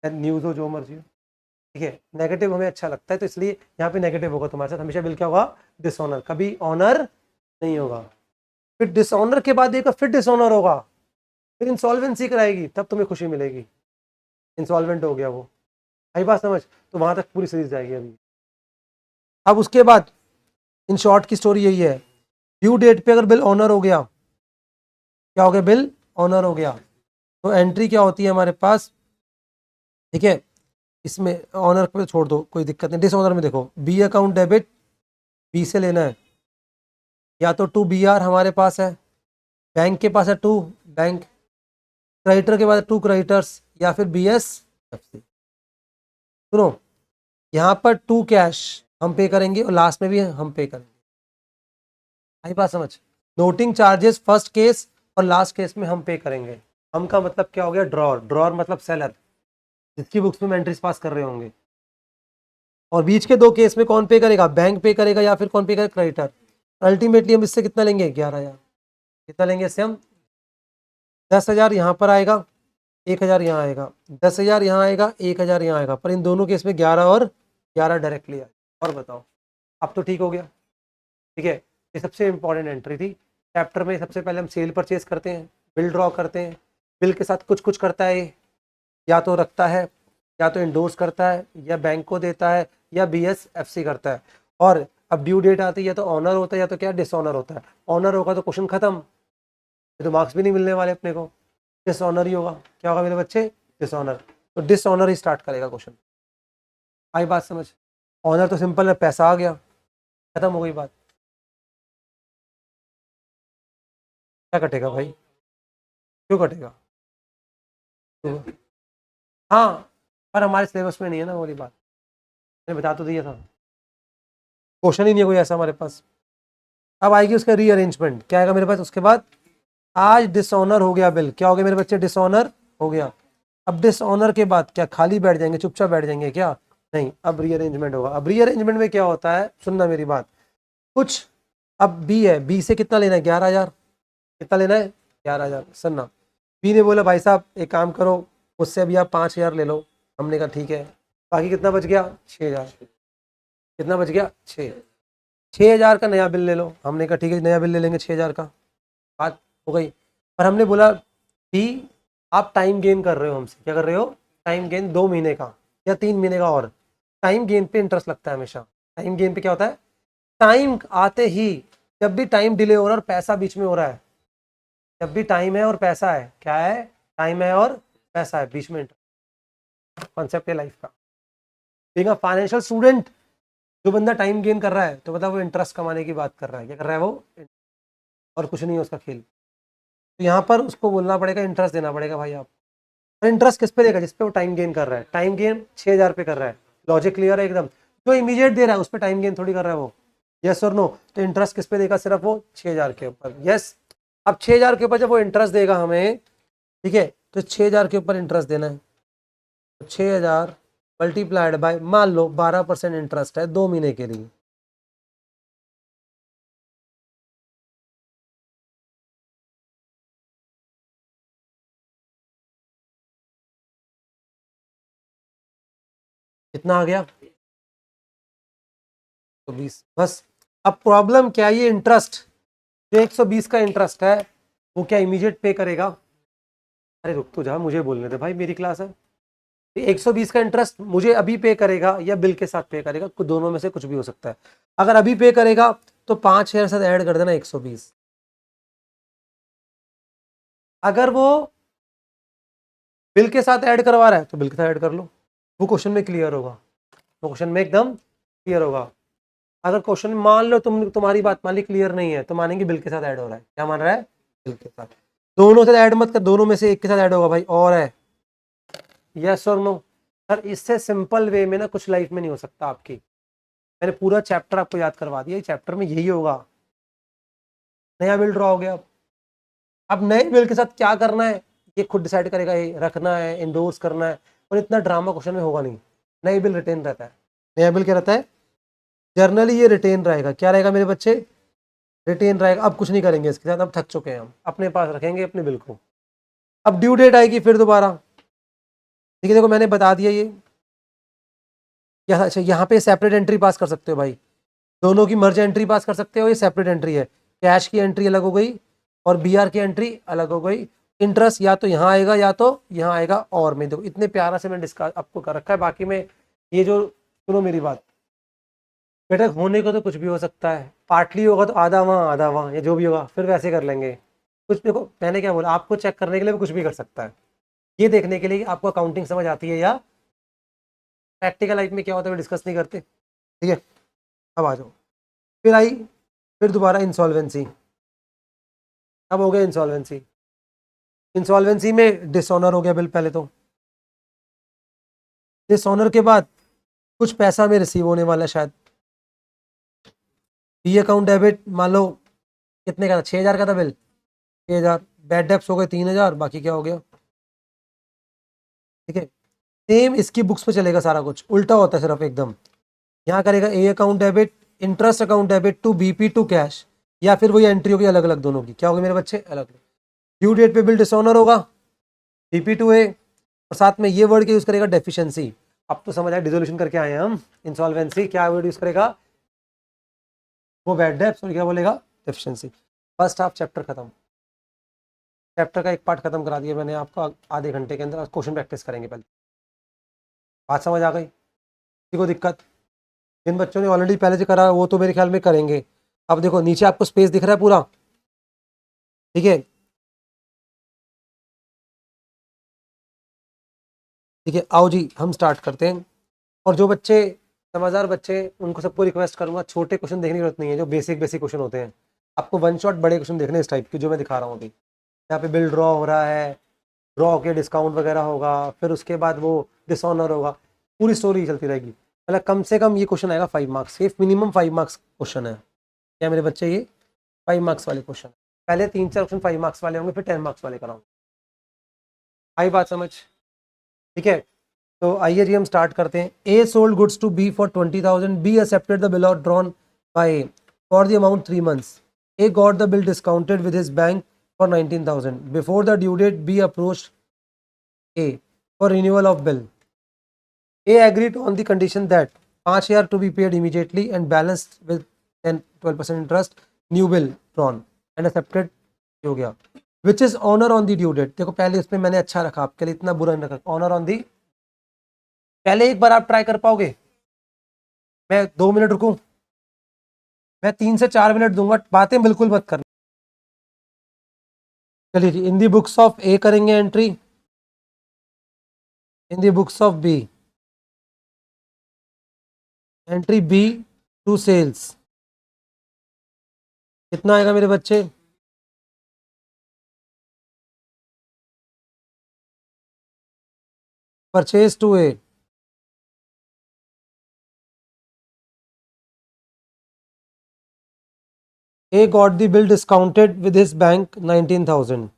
पहले न्यूज़ हो जो मर्जी हो, ठीक है, नेगेटिव हमें अच्छा लगता है, तो इसलिए यहाँ पे नेगेटिव होगा तुम्हारे साथ. हमेशा बिल क्या होगा? डिसऑनर. कभी ऑनर नहीं होगा. फिर डिसऑनर के बाद एक फिर डिसऑनर होगा, फिर इंसॉल्वेंसी कराएगी, तब तुम्हें खुशी मिलेगी. इंसॉल्वेंट हो गया वो. आई बात समझ? तो वहां तक पूरी सीरीज जाएगी अभी. अब उसके बाद इन शॉर्ट की स्टोरी यही है. ड्यू डेट पे अगर बिल ऑनर हो गया, क्या हो गया? बिल ऑनर हो गया, तो एंट्री क्या होती है हमारे पास? ठीक है. इसमें ऑनर पे छोड़ दो, कोई दिक्कत नहीं. डिसऑनर में देखो, बी अकाउंट डेबिट बी से लेना है. या तो 2 BR हमारे पास है, बैंक के पास है 2 बैंक, क्रेडिटर के पास 2 क्रेडिटर्स, या फिर BSFC. सुनो, यहाँ पर 2 कैश, हम पे करेंगे और लास्ट में भी हम पे करेंगे। आई बात समझ? नोटिंग चार्जेस फर्स्ट केस और लास्ट केस में हम पे करेंगे। हम का मतलब क्या हो गया? ड्रॉर। ड्रॉर मतलब सेलर, जिसकी बुक्स में एंट्रीज पास कर रहे होंगे। और बीच के दो केस में कौन पे करेगा? बैंक पे करेगा या फिर कौन पे करेगा? क्रेडिटर। अल्टीमेटली हम इससे कितना लेंगे? 11,000। कितना लेंगे इससे हम? 10,000 यहाँ पर आएगा, 1,000 यहाँ आएगा, 10,000 यहाँ आएगा, 1,000 यहाँ आएगा। पर इन दोनों केस में 11 और 11 डायरेक्टली आए। और बताओ, अब तो ठीक हो गया। ठीक है, ये सबसे इंपॉर्टेंट एंट्री थी चैप्टर में। सबसे पहले हम सेल परचेज करते हैं, बिल ड्रॉ करते हैं। बिल के साथ कुछ कुछ करता है ये, या तो रखता है, या तो इंडोर्स करता है, या बैंक को देता है, या BSFC करता है। और अब ड्यू डेट आती है तो ऑनर होता है या तो क्या? डिसऑनर होता है। ऑनर होगा तो क्वेश्चन खत्म, तो मार्क्स भी नहीं मिलने वाले अपने को। डिसऑनर ही होगा। क्या होगा मेरे बच्चे? डिसऑनर। तो डिसऑनर ही स्टार्ट करेगा क्वेश्चन। आई बात समझ? ऑनर तो सिंपल है, पैसा आ गया, खत्म हो गई बात। क्या कटेगा भाई? क्यों कटेगा? तो हाँ, पर हमारे सिलेबस में नहीं है ना, वाली बात मैंने बता तो दिया था। क्वेश्चन ही नहीं है कोई ऐसा हमारे पास। अब आएगी उसका रीअरेंजमेंट। क्या आएगा मेरे पास उसके बाद? आज डिसऑनर हो गया बिल। क्या हो गया मेरे बच्चे? डिसऑनर हो गया। अब डिसऑनर के बाद क्या खाली बैठ जाएंगे, चुपचाप बैठ जाएंगे क्या? नहीं, अब रीअरेंजमेंट होगा। अब रीअरेंजमेंट में क्या होता है, सुनना मेरी बात। कुछ अब बी है, बी से कितना लेना है? 11,000। कितना लेना है? 11,000। सुनना, बी ने बोला भाई साहब एक काम करो, उससे अभी आप 5,000 ले लो। हमने कहा ठीक है। बाकी कितना बच गया? 6,000। कितना बच गया? 6,000 का नया बिल ले लो। हमने कहा ठीक है, नया बिल ले लेंगे 6,000 का। बात हो गई। पर हमने बोला बी, आप टाइम गेन कर रहे हो हमसे। क्या कर रहे हो? टाइम गेन, 2 महीने का या 3 महीने का। और टाइम गेन पे इंटरेस्ट लगता है हमेशा। टाइम गेन पे क्या होता है? टाइम आते ही, जब भी टाइम डिले हो रहा है और पैसा बीच में हो रहा है, जब भी टाइम है और पैसा है, क्या है? टाइम है और पैसा है, बीच में कॉन्सेप्ट है लाइफ का। ठीक है, फाइनेंशियल स्टूडेंट, जो बंदा टाइम गेन कर रहा है तो मतलब वो इंटरेस्ट कमाने की बात कर रहा है। क्या कर रहा है वो? और कुछ नहीं है उसका खेल। तो यहाँ पर उसको बोलना पड़ेगा, इंटरेस्ट देना पड़ेगा भाई आप। इंटरेस्ट किस पे देगा? जिस पे वो टाइम गेन कर रहा है। टाइम गेन 6,000 पे कर रहा है। लॉजिक क्लियर है एकदम? जो इमीडिएट दे रहा है उस पर टाइम गेन थोड़ी कर रहा है वो। यस और नो? तो इंटरेस्ट किस पे देगा? सिर्फ वो 6,000 के ऊपर। यस। अब 6,000 के ऊपर जब वो इंटरेस्ट देगा हमें, ठीक है, तो 6,000 के ऊपर इंटरेस्ट देना है। तो 6,000 मल्टीप्लाइड बाय, मान लो 12% इंटरेस्ट है 2 महीने के लिए। कितना आ गया? 120। बस। अब प्रॉब्लम क्या है? ये इंटरेस्ट जो 120 का इंटरेस्ट है वो क्या इमीडिएट पे करेगा? अरे रुक तो जा, मुझे बोलने दे भाई, मेरी क्लास है। 120 का इंटरेस्ट मुझे अभी पे करेगा या बिल के साथ पे करेगा? कुछ दोनों में से कुछ भी हो सकता है। अगर अभी पे करेगा तो 5,000 साथ ऐड कर देना 120। अगर वो बिल के साथ ऐड करवा रहा है तो बिल के साथ ऐड कर लो। वो क्वेश्चन में क्लियर होगा, वो क्वेश्चन में एकदम क्लियर होगा। अगर क्वेश्चन मान लो तुम्हारी बात मान ली क्लियर नहीं है तो मानेंगे बिल के साथ ऐड हो रहा है। क्या मान रहा है? बिल के साथ। दोनों से ऐड मत कर, दोनों में से एक के साथ ऐड होगा भाई। और है यस और नो? सर इससे सिंपल वे में ना कुछ लाइफ में नहीं हो सकता आपकी। मैंने पूरा चैप्टर आपको याद करवा दिया, चैप्टर में यही होगा। नया बिल ड्रॉ हो गया। अब नए बिल के साथ क्या करना है ये खुद डिसाइड करेगा, ये रखना है, इंडोर्स करना है। और इतना ड्रामा क्वेश्चन में होगा नहीं। नए बिल रिटेन रहता है। नया बिल क्या रहता है? जर्नली ये रिटेन रहेगा। क्या रहेगा मेरे बच्चे? रिटेन रहेगा। अब कुछ नहीं करेंगे इसके साथ, अब थक चुके हैं हम, अपने पास रखेंगे अपने बिल को। अब ड्यू डेट आएगी फिर दोबारा। ठीक है, देखो मैंने बता दिया ये। अच्छा, यहाँ पे सेपरेट एंट्री पास कर सकते हो भाई, दोनों की मर्ज एंट्री पास कर सकते हो। ये सेपरेट एंट्री है, कैश की एंट्री अलग हो गई और BR की एंट्री अलग हो गई। इंटरेस्ट या तो यहाँ आएगा या तो यहाँ आएगा। और मैं देखो इतने प्यारा से मैंने डिस्कस आपको कर रखा है। बाकी में ये जो, सुनो मेरी बात बेटा, होने को तो कुछ भी हो सकता है। पार्टली होगा तो आधा वहाँ या जो भी होगा फिर वैसे कर लेंगे। कुछ देखो मैंने क्या बोला, आपको चेक करने के लिए भी कुछ भी कर सकता है। ये देखने के लिए कि आपको अकाउंटिंग समझ आती है या प्रैक्टिकल लाइफ में क्या होता है डिस्कस नहीं करते। ठीक है, अब आ जाओ। फिर आई, फिर दोबारा इंसॉल्वेंसी। अब हो गया इंसॉल्वेंसी। इंसॉल्वेंसी में डिसऑनर हो गया बिल पहले तो। डिसऑनर के बाद कुछ पैसा में रिसीव होने वाला है शायद। बी अकाउंट डेबिट मान लो कितने का था, 6,000 का था बिल, 6,000। बैड डेब्ट्स हो गए 3,000, बाकी क्या हो गया, ठीक है। सेम इसकी बुक्स पे चलेगा सारा कुछ, उल्टा होता है सिर्फ एकदम। यहाँ करेगा A account debit, interest account debit to BP to cash, या फिर वही एंट्री होगी अलग अलग दोनों की, क्या होगी मेरे बच्चे, अलग अलग। ड्यू डेट पे बिल डिसऑनर होगा, बीपी टू ए, और साथ में ये वर्ड के यूज करेगा डेफिशिएंसी। अब तो समझ आया, डिसोल्यूशन करके आए हैं हम, इंसॉल्वेंसी क्या वर्ड यूज करेगा, वो बैड डेब्ट्स, और क्या बोलेगा, डेफिशिएंसी। फर्स्ट हाफ चैप्टर खत्म, चैप्टर का एक पार्ट खत्म करा दिया मैंने आपका आधे घंटे के अंदर। क्वेश्चन प्रैक्टिस करेंगे पहले, बात समझ आ गई, किसी को दिक्कत। जिन बच्चों ने ऑलरेडी पहले से करा वो तो मेरे ख्याल में करेंगे। अब देखो नीचे आपको स्पेस दिख रहा है पूरा, ठीक है, ठीक है। आओ जी हम स्टार्ट करते हैं। और जो बच्चे समझदार बच्चे, उनको सबको रिक्वेस्ट करूंगा, छोटे क्वेश्चन देखने की जरूरत नहीं है, जो बेसिक बेसिक क्वेश्चन होते हैं। आपको वन शॉट बड़े क्वेश्चन देखने हैं इस टाइप के जो मैं दिखा रहा हूँ अभी। यहाँ पे बिल ड्रॉ हो रहा है, ड्रॉ के डिस्काउंट वगैरह होगा, फिर उसके बाद वो डिसऑनर होगा, पूरी स्टोरी चलती रहेगी। मतलब कम से कम ये क्वेश्चन आएगा 5 मार्क्स, ये मिनिमम 5 मार्क्स क्वेश्चन है। क्या मेरे बच्चे, ये 5 मार्क्स वाले क्वेश्चन, पहले 3-4 क्वेश्चन 5 मार्क्स वाले होंगे, फिर 10 मार्क्स वाले कराऊंगा। आई बात समझ, ठीक है। तो आइए जी हम स्टार्ट करते हैं। A sold goods to B for 20,000, B accepted the bill और drawn by A for the amount 3 months। A got the bill discounted with his bank for 19,000 before the due date. B approached A for renewal of bill. A agreed on the condition that 5,000 to be paid immediately and balance with 10-12% interest. New bill drawn and accepted हो गया। Which is honour on the due date. देखो पहले इसमें मैंने अच्छा रखा आपके लिए, इतना बुरा नहीं रखा। ऑनर ऑन दी, पहले एक बार आप ट्राई कर पाओगे, मैं 2 मिनट रुकूं, मैं 3 से 4 मिनट दूंगा, बातें बिल्कुल मत करना। चलिए जी, इन दी बुक्स ऑफ ए करेंगे entry, in the books of B, entry B to sales, कितना आएगा मेरे बच्चे, purchase to A. A got the bill discounted with his bank 19,000,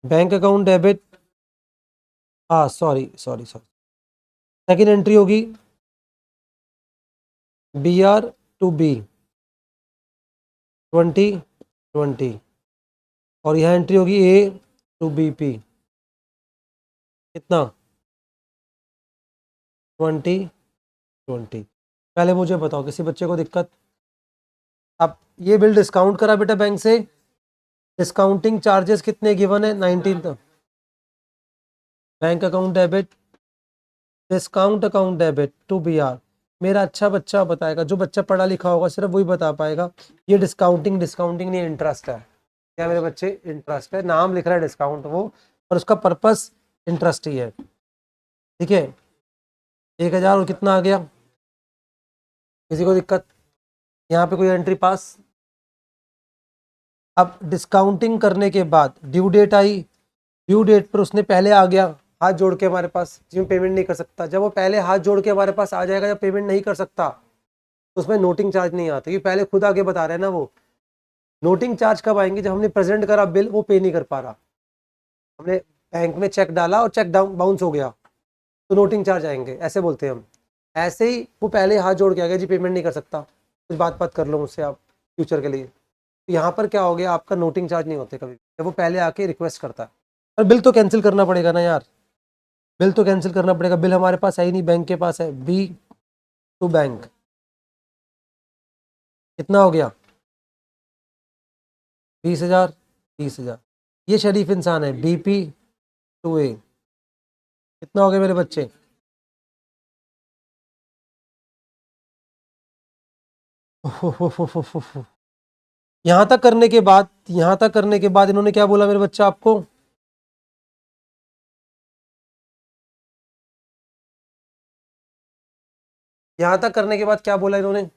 bank account debit, हाँ sorry sorry sorry, second entry होगी B R to B 2020, और यह entry होगी ए to B P, कितना 2020। पहले मुझे बताओ किसी बच्चे को दिक्कत। अब ये बिल डिस्काउंट करा बेटा बैंक से, डिस्काउंटिंग चार्जेस कितने गिवन है 19, bank account debit, discount account debit to B R. मेरा अच्छा बच्चा बताएगा, जो बच्चा पढ़ा लिखा होगा सिर्फ वही बता पाएगा। ये डिस्काउंटिंग डिस्काउंटिंग नहीं, इंटरेस्ट है। क्या मेरे बच्चे, इंटरेस्ट है, नाम लिख रहा है डिस्काउंट वो, और उसका पर्पस इंटरेस्ट ही है, ठीक है। 1,000 और कितना आ गया, किसी को दिक्कत, यहाँ पे कोई एंट्री पास। अब डिस्काउंटिंग करने के बाद ड्यू डेट आई, ड्यू डेट पर उसने पहले आ गया हाथ जोड़ के हमारे पास, जिसमें पेमेंट नहीं कर सकता। जब वो पहले हाथ जोड़ के हमारे पास आ जाएगा, जब पेमेंट नहीं कर सकता, तो उसमें नोटिंग चार्ज नहीं आता, क्योंकि पहले खुद आगे बता रहे हैं ना वो। नोटिंग चार्ज कब आएंगे, जब हमने प्रेजेंट करा बिल, वो पे नहीं कर पा रहा, हमने बैंक में चेक डाला और चेक डाउन बाउंस हो गया, तो नोटिंग चार्ज आएंगे, ऐसे बोलते हैं हम। ऐसे ही वो पहले हाथ जोड़ के आ गया, जी पेमेंट नहीं कर सकता, कुछ बात कर लो मुझसे आप फ्यूचर के लिए। तो यहाँ पर क्या हो गया, आपका नोटिंग चार्ज नहीं होते कभी, जब वो पहले आके रिक्वेस्ट करता है। और बिल तो कैंसिल करना पड़ेगा ना यार, बिल तो कैंसिल करना पड़ेगा। बिल हमारे पास है ही नहीं, बैंक के पास है। बी टू बैंक, कितना हो गया 20,000, 30,000। ये शरीफ इंसान है, बीपी टू ए, कितना हो गया मेरे बच्चे, यहाँ तक करने के बाद, यहाँ तक करने के बाद इन्होंने क्या बोला मेरे बच्चा आपको, यहाँ तक करने के बाद क्या बोला इन्होंने,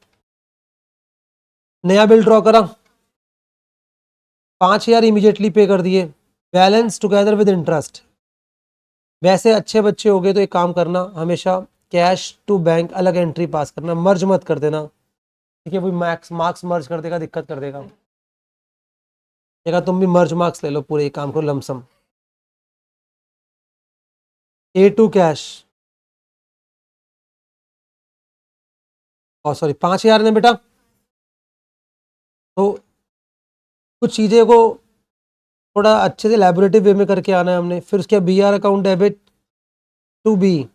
नया बिल ड्रॉ करा, 5,000 इमीडिएटली पे कर दिए, बैलेंस टुगेदर विद इंटरेस्ट। वैसे अच्छे बच्चे हो गए तो एक काम करना, हमेशा कैश टू बैंक अलग एंट्री पास करना, मर्ज मत कर देना, ठीक है। वो मार्क्स मर्ज कर देगा, दिक्कत कर देगा। तुम भी मर्ज मार्क्स ले लो, पूरे एक काम को लमसम। ए टू कैश, और सॉरी 5,000 ने बेटा। तो कुछ चीज़ें को थोड़ा अच्छे से लैबोरेटिव वे में करके आना है हमने। फिर उसके B R account debit to B,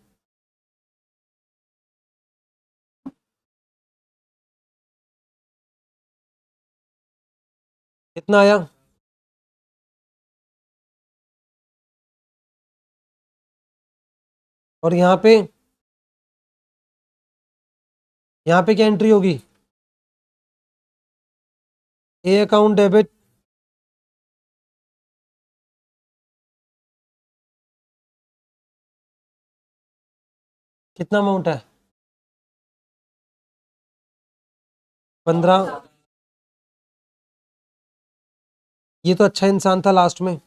कितना आया? और यहाँ पे क्या एंट्री होगी? ए अकाउंट डेबिट कितना अमाउंट है? 15। ये तो अच्छा इंसान था, लास्ट में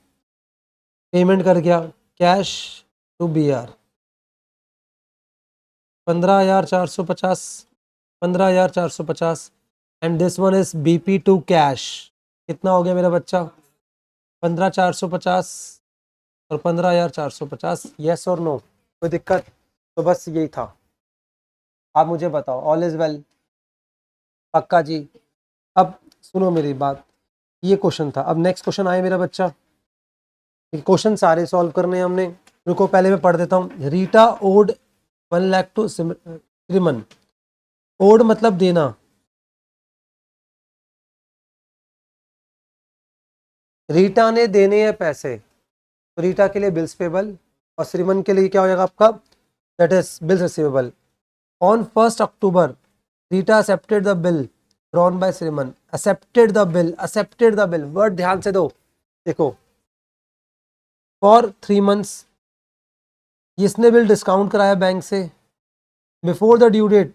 पेमेंट कर गया cash to B R 15,450, 15,450। And this one is B P to cash. कितना हो गया मेरा बच्चा? 15,450 और 15,450। यस और नो? कोई दिक्कत? तो बस यही था। आप मुझे बताओ, ऑल इज वेल? पक्का जी? अब सुनो मेरी बात, ये क्वेश्चन था। अब नेक्स्ट क्वेश्चन आए मेरा बच्चा। क्वेश्चन सारे सॉल्व करने हैं हमने। रुको पहले मैं पढ़ देता हूँ। Rita owed 1 lakh to Shriman. Owed मतलब देना, रीटा ने देने हैं पैसे, तो रीटा के लिए बिल्स पेबल, और श्रीमन के लिए क्या हो जाएगा आपका? That is bills receivable. On 1 October Rita accepted the bill drawn by Shriman. Accepted the bill, accepted the bill, word ध्यान से दो। देखो, फॉर 3 मंथ्स इसने बिल डिस्काउंट कराया बैंक से। Before the due date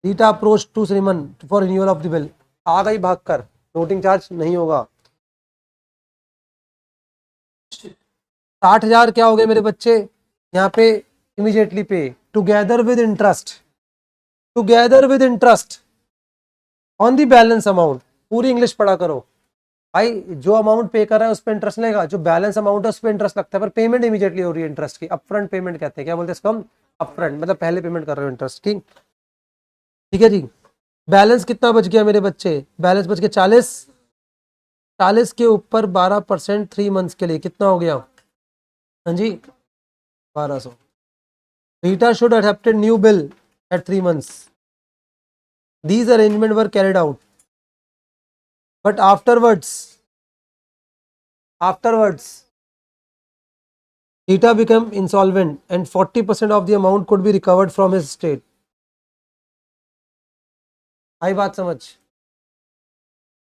Rita approach to Shriman for renewal of the bill. आ गई भाग कर, नोटिंग चार्ज नहीं होगा। 60,000 क्या हो गए मेरे बच्चे? यहाँ पे इमीडिएटली पे, together with interest, together with interest on the balance amount. पूरी इंग्लिश पढ़ा करो भाई। जो अमाउंट पे कर रहा है उस पर इंटरेस्ट लेगा, जो बैलेंस अमाउंट है उस पर इंटरेस्ट लगता है, पर पेमेंट इमीडिएटली हो रही है इंटरेस्ट की। अपफ्रंट पेमेंट कहते हैं। क्या बोलते हैं इसको हम? अपफ्रंट, मतलब पहले पेमेंट कर रहे हो इंटरेस्ट की। ठीक है जी। बैलेंस कितना बच गया मेरे बच्चे? बैलेंस बच गया 40। 40 के ऊपर 12% 3 मंथ्स के लिए कितना हो गया? हाँ जी, 1200। Rita should accepted new bill eight 3 months. These arrangements were carried out, but afterwards, Rita became insolvent and 40% of the amount could be recovered from his estate. आई बात समझ?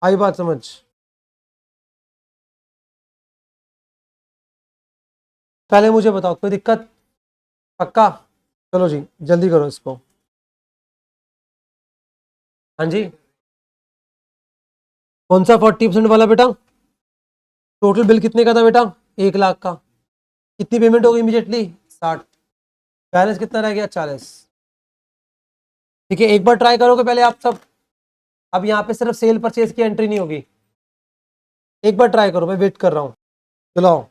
आई बात समझ? पहले मुझे बताओ, कोई दिक्कत? पक्का? चलो जी, जल्दी करो इसको। हाँ जी, कौन सा 40% वाला बेटा? टोटल बिल कितने का था बेटा? 1 लाख का। कितनी पेमेंट होगी इमीडिएटली? 60। बैलेंस कितना रह गया? 40। ठीक है, एक बार ट्राई करोगे पहले आप सब। अब यहाँ पे सिर्फ सेल परचेज की एंट्री नहीं होगी। एक बार ट्राई करो, मैं वेट कर रहा हूँ। चलो,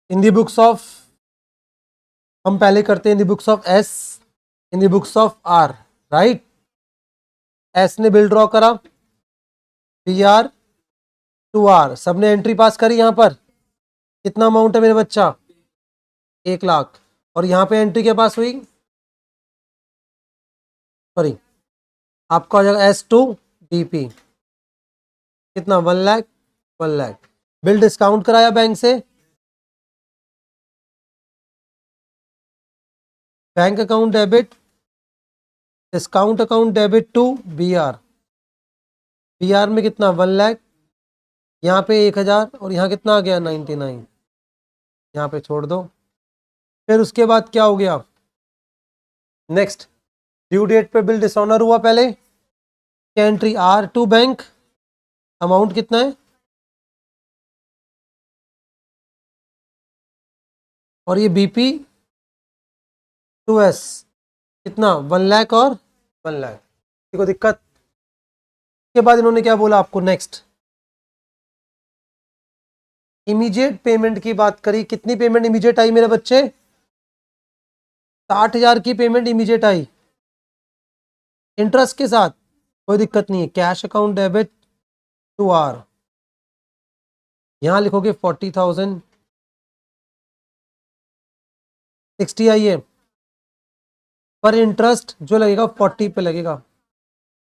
इन दी बुक्स ऑफ, हम पहले करते हैं in the books of S, in the books of R, right. S ने बिल ड्रॉ करा, पी आर टू आर, सबने एंट्री पास करी। यहां पर कितना अमाउंट है मेरे बच्चा? 1 लाख। और यहां पे एंट्री के पास हुई, सॉरी, आपका हो जाएगा एस टू डी पी। कितना? 1 लाख, 1 लाख। बिल डिस्काउंट कराया बैंक से, bank account debit, discount account debit to B R. B R में कितना? 1 लाख। यहाँ पे 1,000, और यहाँ कितना आ गया? 99। यहाँ पे छोड़ दो। फिर उसके बाद क्या हो गया? नेक्स्ट, ड्यू डेट पे बिल डिसऑनर हुआ पहले। Entry R to bank, amount कितना है? और ये बीपी 2s कितना 1 लाख और 1 लाख, देखो दिक्कत के बाद इन्होंने क्या बोला आपको नेक्स्ट इमीडिएट पेमेंट की बात करी। कितनी पेमेंट इमीडिएट आई मेरे बच्चे? 60,000 की पेमेंट इमीडिएट आई इंटरेस्ट के साथ, कोई दिक्कत नहीं है। Cash account debit to R, यहां लिखोगे 40,000 60 आई है, पर इंटरेस्ट जो लगेगा 40 पे लगेगा।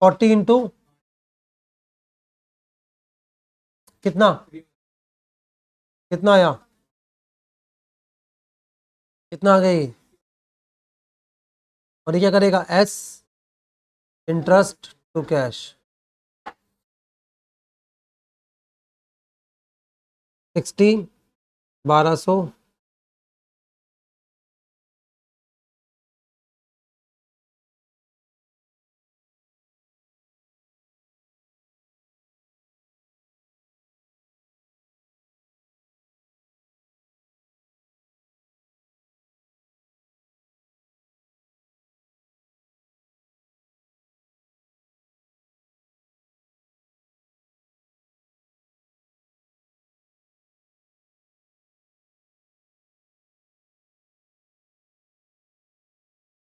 40 इंटू कितना, कितना आया, कितना आ गई? और ये क्या करेगा? S interest to cash 60 1200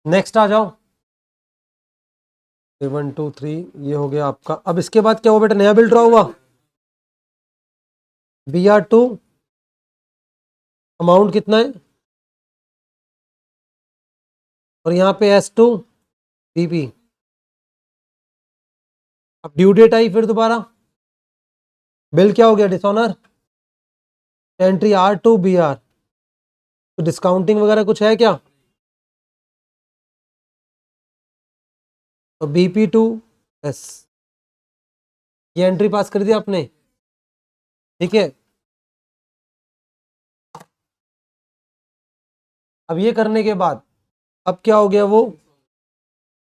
next आ जाओ। 1 2 3 ये हो गया आपका। अब इसके बाद क्या हुआ बेटा? नया बिल ड्रॉ हुआ। BR2 अमाउंट कितना है, और यहाँ पे S2 BP। अब ड्यू डेट आई फिर दोबारा, बिल क्या हो गया? Dishonour, entry R2 BR। तो डिस्काउंटिंग वगैरह कुछ है क्या? तो BP2S ये एंट्री पास कर दिया आपने, ठीक है। अब ये करने के बाद अब क्या हो गया? वो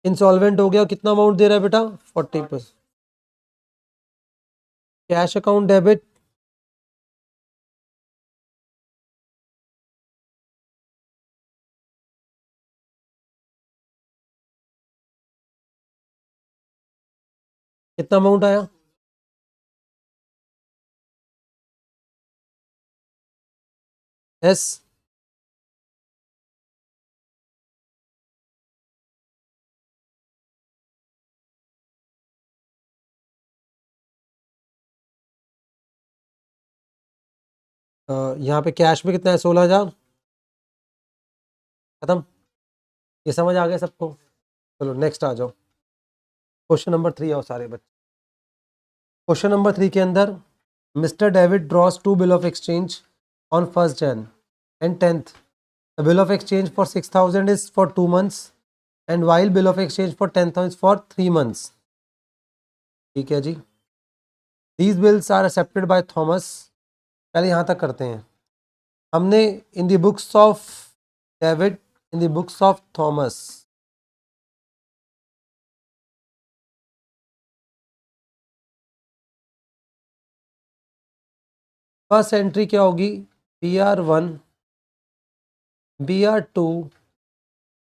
इंसॉल्वेंट हो गया। कितना अमाउंट दे रहा है बेटा? 40%। कैश अकाउंट डेबिट कितना अमाउंट आया? एस यहाँ पे कैश में कितना है? 16,000। खत्म, ये समझ आ गया सबको? चलो नेक्स्ट आ जाओ। क्वेश्चन नंबर 3 आओ सारे बच्चे। क्वेश्चन नंबर 3 के अंदर mister David draws 2 bill of exchange on 1st Jan and 10th. The bill of exchange for 6,000 is for 2 months and while bill of exchange for 10,000 is for 3 months. ठीक है जी। These bills are accepted by Thomas। पहले यहाँ तक करते हैं। हमने इन the books of David, in the books of Thomas, first entry क्या होगी? BR1 BR2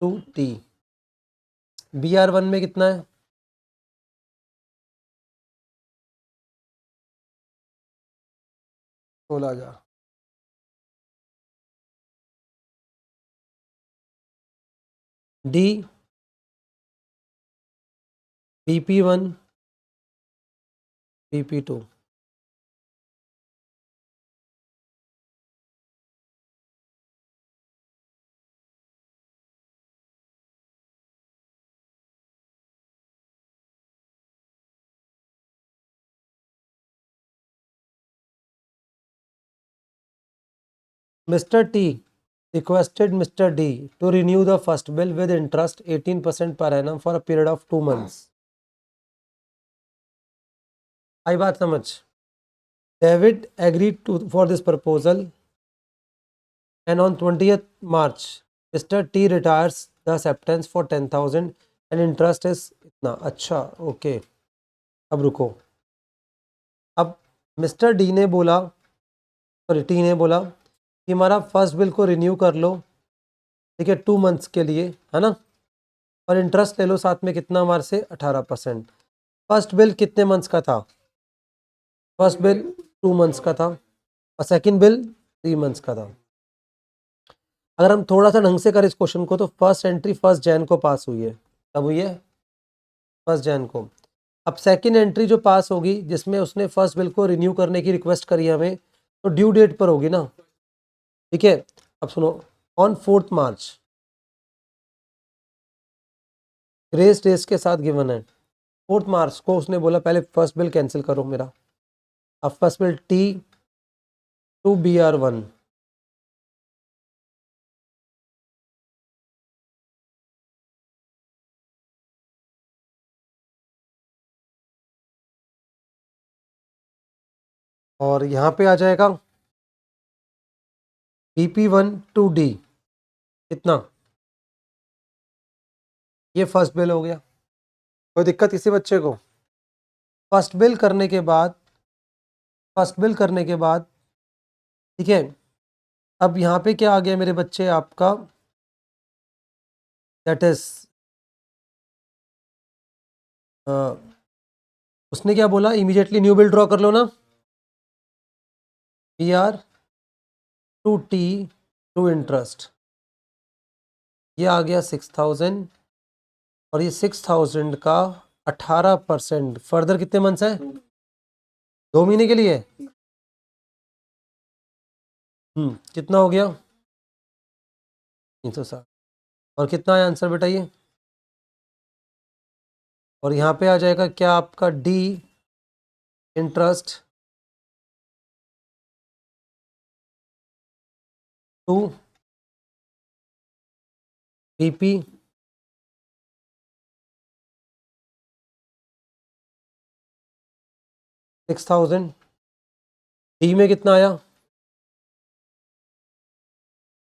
to T। BR1 में कितना है? 16,000। D BP1 BP2। Mr. T requested Mr. D to renew the first bill with interest 18% per annum for a period of 2 months। आई बात समझ? David agreed to for this proposal and on 20th March Mr. T retires the acceptance for 10,000 and interest is इतना। अच्छा okay, अब रुको। अब mister D ने बोला, sorry T ने बोला कि हमारा फर्स्ट बिल को रिन्यू कर लो ठीक है, 2 मंथ्स के लिए, है ना। और इंटरेस्ट ले लो साथ में कितना हमारे से, 18%। फर्स्ट बिल कितने मंथ्स का था? फर्स्ट बिल 2 मंथ्स का था और सेकंड बिल 3 मंथ्स का था। अगर हम थोड़ा सा ढंग से करें इस क्वेश्चन को, तो फर्स्ट एंट्री 1 जैन को पास हुई है। कब हुई है? 1 जैन को। अब सेकंड एंट्री जो पास होगी, जिसमें उसने फर्स्ट बिल को रिन्यू करने की रिक्वेस्ट करी हमें, तो ड्यू डेट पर होगी ना। ठीक है, अब सुनो, ऑन 4 मार्च, ग्रेस डेज के साथ गिवन है। 4 मार्च को उसने बोला पहले फर्स्ट बिल कैंसिल करो मेरा। अब फर्स्ट बिल T2BR1, और यहाँ पे आ जाएगा BP1 2D, कितना? ये फर्स्ट बिल हो गया। कोई दिक्कत किसी बच्चे को? फर्स्ट बिल करने के बाद, फर्स्ट बिल करने के बाद, ठीक है, अब यहाँ पे क्या आ गया मेरे बच्चे आपका, दैट इज उसने क्या बोला, इमीडिएटली न्यू बिल ड्रॉ कर लो ना, PR2T टू इंटरेस्ट। ये आ गया 6000, और ये 6000 का 18%, फर्दर कितने मंथ्स है? 2 महीने के लिए। कितना हो गया? 360। और कितना है आंसर बेटा ये? और यहाँ पे आ जाएगा क्या आपका, D interest to BP 6000। D में कितना आया?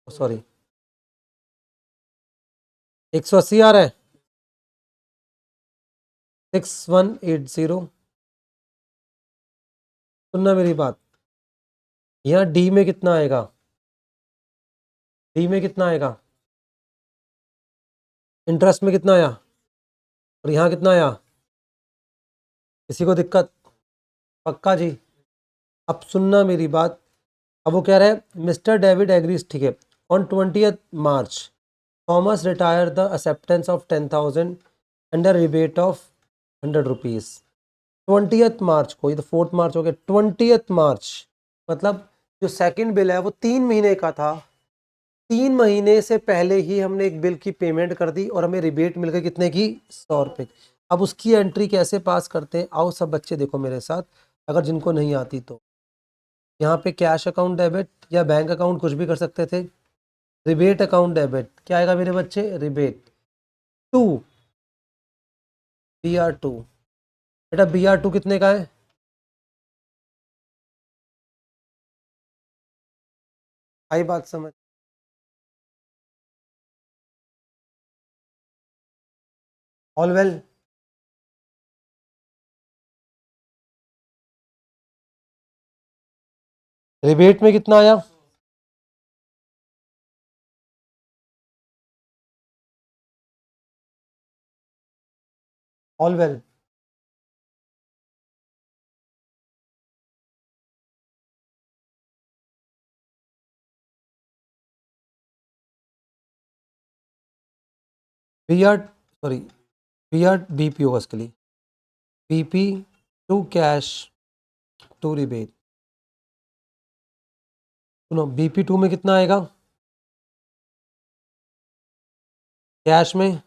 सॉरी, 180 आ रहा है, 6180। सुनना मेरी बात, यहाँ डी में कितना आएगा? डी में कितना आएगा? इंटरेस्ट में कितना आया? और यहाँ कितना आया? किसी को दिक्कत? पक्का जी? अब सुनना मेरी बात। अब वो कह रहा है मिस्टर डेविड एग्रीज, ठीक है, on 20 March Thomas retire the acceptance of 10,000 under rebate of 100 rupees. 20 मार्च को, ये तो 4 मार्च हो गया, 20 मार्च, मतलब जो सेकंड बिल है वो 3 महीने का था। 3 महीने से पहले ही हमने एक बिल की पेमेंट कर दी और हमें रिबेट मिल गई कितने की, 100 रुपये की। अब उसकी एंट्री कैसे पास करते हैं, आओ सब बच्चे देखो मेरे साथ, अगर जिनको नहीं आती तो। यहाँ पे कैश अकाउंट डेबिट या बैंक अकाउंट कुछ भी कर सकते थे। रिबेट अकाउंट डेबिट क्या आएगा मेरे बच्चे, रिबेट टू BR2। बेटा BR2 कितने का है? आई बात समझ? All well? रिबेट में कितना आया? All well? BR, sorry, BR BP होगा इसके लिए, BP2 कैश टू रिबेट। सुनो, BP2 में कितना आएगा कैश में?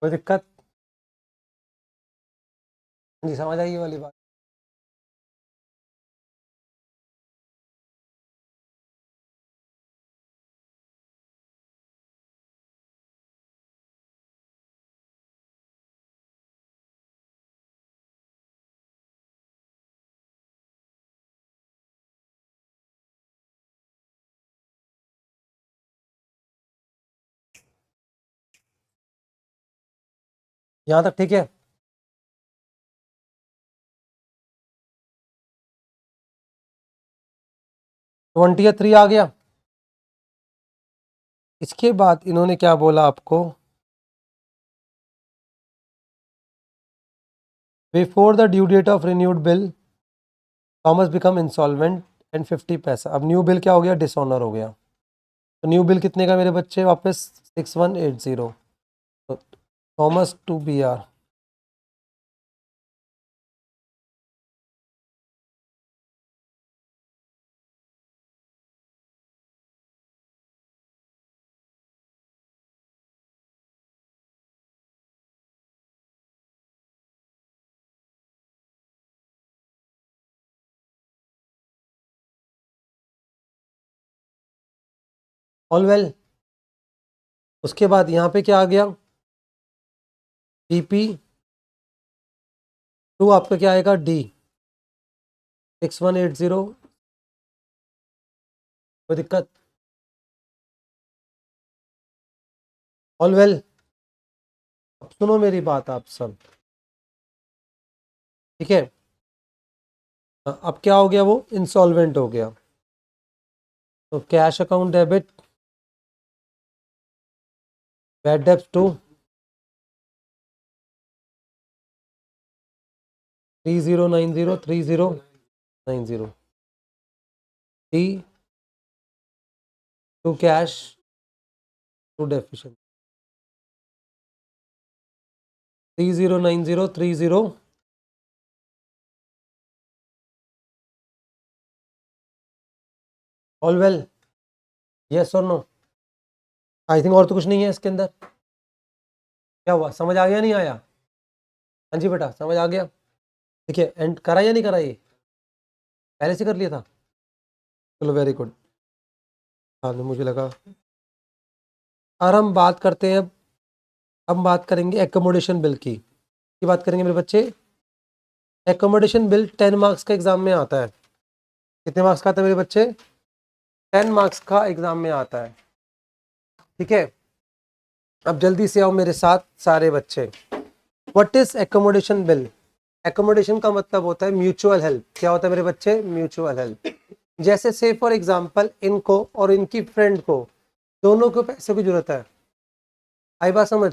कोई दिक्कत? जी समझ आई ये वाली बात? यहां तक ठीक है? ट्वेंटी थ्री आ गया। इसके बाद इन्होंने क्या बोला आपको, before the due date of renewed bill Thomas become insolvent and 50 पैसा। अब न्यू बिल क्या हो गया, डिसऑनर हो गया। तो न्यू बिल कितने का मेरे बच्चे, वापस 6180। तो Thomas to B R, all well. उसके बाद यहाँ पे क्या आ गया, बीपी टू आपका क्या आएगा, डी 6180। कोई दिक्कत, ऑल वेल। अब सुनो मेरी बात आप सब, ठीक है? अब क्या हो गया, वो इंसॉल्वेंट हो गया। तो कैश अकाउंट डेबिट, बैड डेब्ट to 3090 D to cash to deficient 309030। All well, yes और नो? आई थिंक और तो कुछ नहीं है इसके अंदर। क्या हुआ, समझ आ गया नहीं आया? हाँ जी बेटा, समझ आ गया? ठीक है, एंड करा या नहीं करा, ये पहले से कर लिया था? चलो वेरी गुड। हाँ तो मुझे लगा। और हम बात करते हैं, हम बात करेंगे एकोमोडेशन बिल की बात करेंगे मेरे बच्चे। एकोमोडेशन बिल 10 मार्क्स का एग्जाम में आता है। कितने मार्क्स का आता है मेरे बच्चे, 10 मार्क्स का एग्जाम में आता है, ठीक है? अब जल्दी से आओ मेरे साथ सारे बच्चे। What is accommodation bill? Accommodation का मतलब होता है म्यूचुअल हेल्प। क्या होता है मेरे बच्चे, म्यूचुअल हेल्प। जैसे से फॉर एग्जांपल इनको और इनकी फ्रेंड को दोनों को पैसे की जरूरत है, आई बात समझ?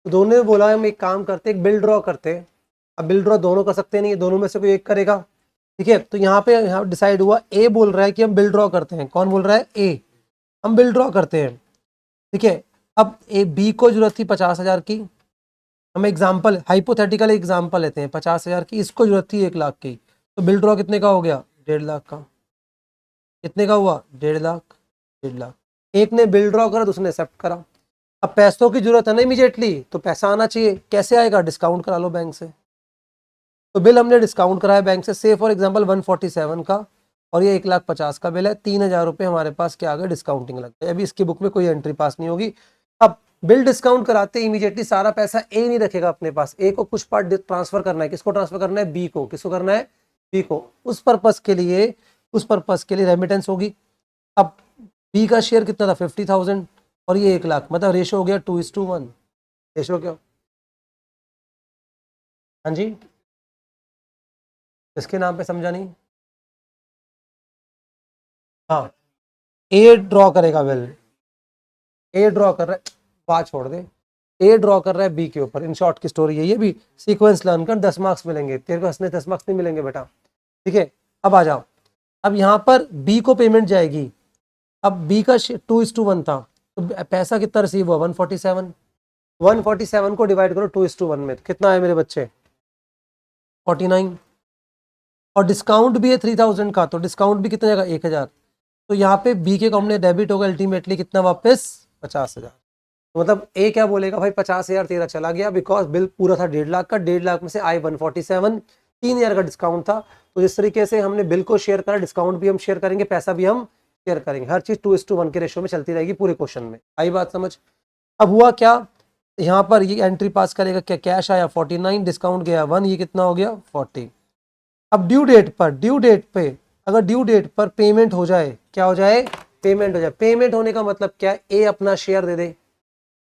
तो दोनों ने बोला हम एक काम करते, एक बिल ड्रॉ करते हैं। अब बिल ड्रॉ दोनों कर सकते नहीं, दोनों में से कोई एक करेगा, ठीक है? तो यहाँ पे यहाँ डिसाइड हुआ, ए बोल रहा है कि हम बिल ड्रॉ करते हैं। कौन बोल रहा है, ए। हम बिल ड्रॉ करते हैं, ठीक है? अब ए बी को जरूरत थी 50,000 की। हम एग्जाम्पल, हाइपोथेटिकल एग्जाम्पल लेते हैं, 50,000 की, इसको जरूरत थी 1 लाख की। तो बिल ड्रॉ कितने का हो गया, 1.5 लाख का। कितने का हुआ, 1.5 लाख। 1.5 लाख। एक ने बिल ड्रॉ करा, दूसरे ने एक्सेप्ट करा। अब पैसों की जरूरत है ना इमीडिएटली, तो पैसा आना चाहिए। कैसे आएगा, डिस्काउंट करा लो बैंक से। तो बिल हमने डिस्काउंट कराया बैंक से, से फॉर एग्जाम्पल 147 का, और ये 1,50,000 का बिल है। 3,000 रुपये हमारे पास क्या आ गए, डिस्काउंटिंग लग गई। अभी इसकी बुक में कोई एंट्री पास नहीं होगी। अब बिल डिस्काउंट कराते इमीडिएटली सारा पैसा ए नहीं रखेगा अपने पास, ए को कुछ पार्ट ट्रांसफर करना है। किसको ट्रांसफर करना है, बी को। किसको करना है, बी को। उस पर्पस के लिए रेमिटेंस होगी। अब बी का शेयर कितना था, 50,000, और ये 1 लाख, मतलब रेशो हो गया 2:1। रेशो क्या, हाँ जी? इसके नाम पे समझा नहीं? हाँ, ए ड्रॉ करेगा बिल, ए ड्रॉ कर रहा है, बात छोड़ दे। ए ड्रॉ कर रहा है बी के ऊपर। इन शॉर्ट की स्टोरी है ये भी। सीक्वेंस लर्न कर, 10 मार्क्स मिलेंगे तेरे को, हंसने 10 मार्क्स नहीं मिलेंगे बेटा, ठीक है? अब आ जाओ, अब यहाँ पर बी को पेमेंट जाएगी। अब बी का 2:1 था, तो पैसा कितना रिसीव हुआ, 147। 147 को डिवाइड करो 2:1 में, तो कितना है मेरे बच्चे, 49। और डिस्काउंट भी है 3,000 का, तो डिस्काउंट भी कितना जाएगा, 1,000। तो यहाँ पे बी के अकाउंट में डेबिट होगा अल्टीमेटली कितना, वापस 50,000। तो मतलब ए क्या बोलेगा, भाई 50,000 तेरा चला गया, बिकॉज बिल पूरा था 1.5 लाख का, 1.5 लाख में से आई 147, 3,000 का डिस्काउंट था। तो जिस तरीके से हमने बिल को शेयर करा, डिस्काउंट भी हम शेयर करेंगे, पैसा भी हम शेयर करेंगे। हर चीज 2:1 के रेशो में चलती रहेगी पूरे क्वेश्चन में। आई बात समझ? अब हुआ क्या, यहाँ पर ये एंट्री पास करेगा, क्या कैश आया 49, डिस्काउंट गया 1, ये कितना हो गया 40। अब ड्यू डेट पे अगर ड्यू डेट पर पेमेंट हो जाए, क्या हो जाए, पेमेंट हो जाए। पेमेंट होने का मतलब क्या है, ए अपना शेयर दे दे,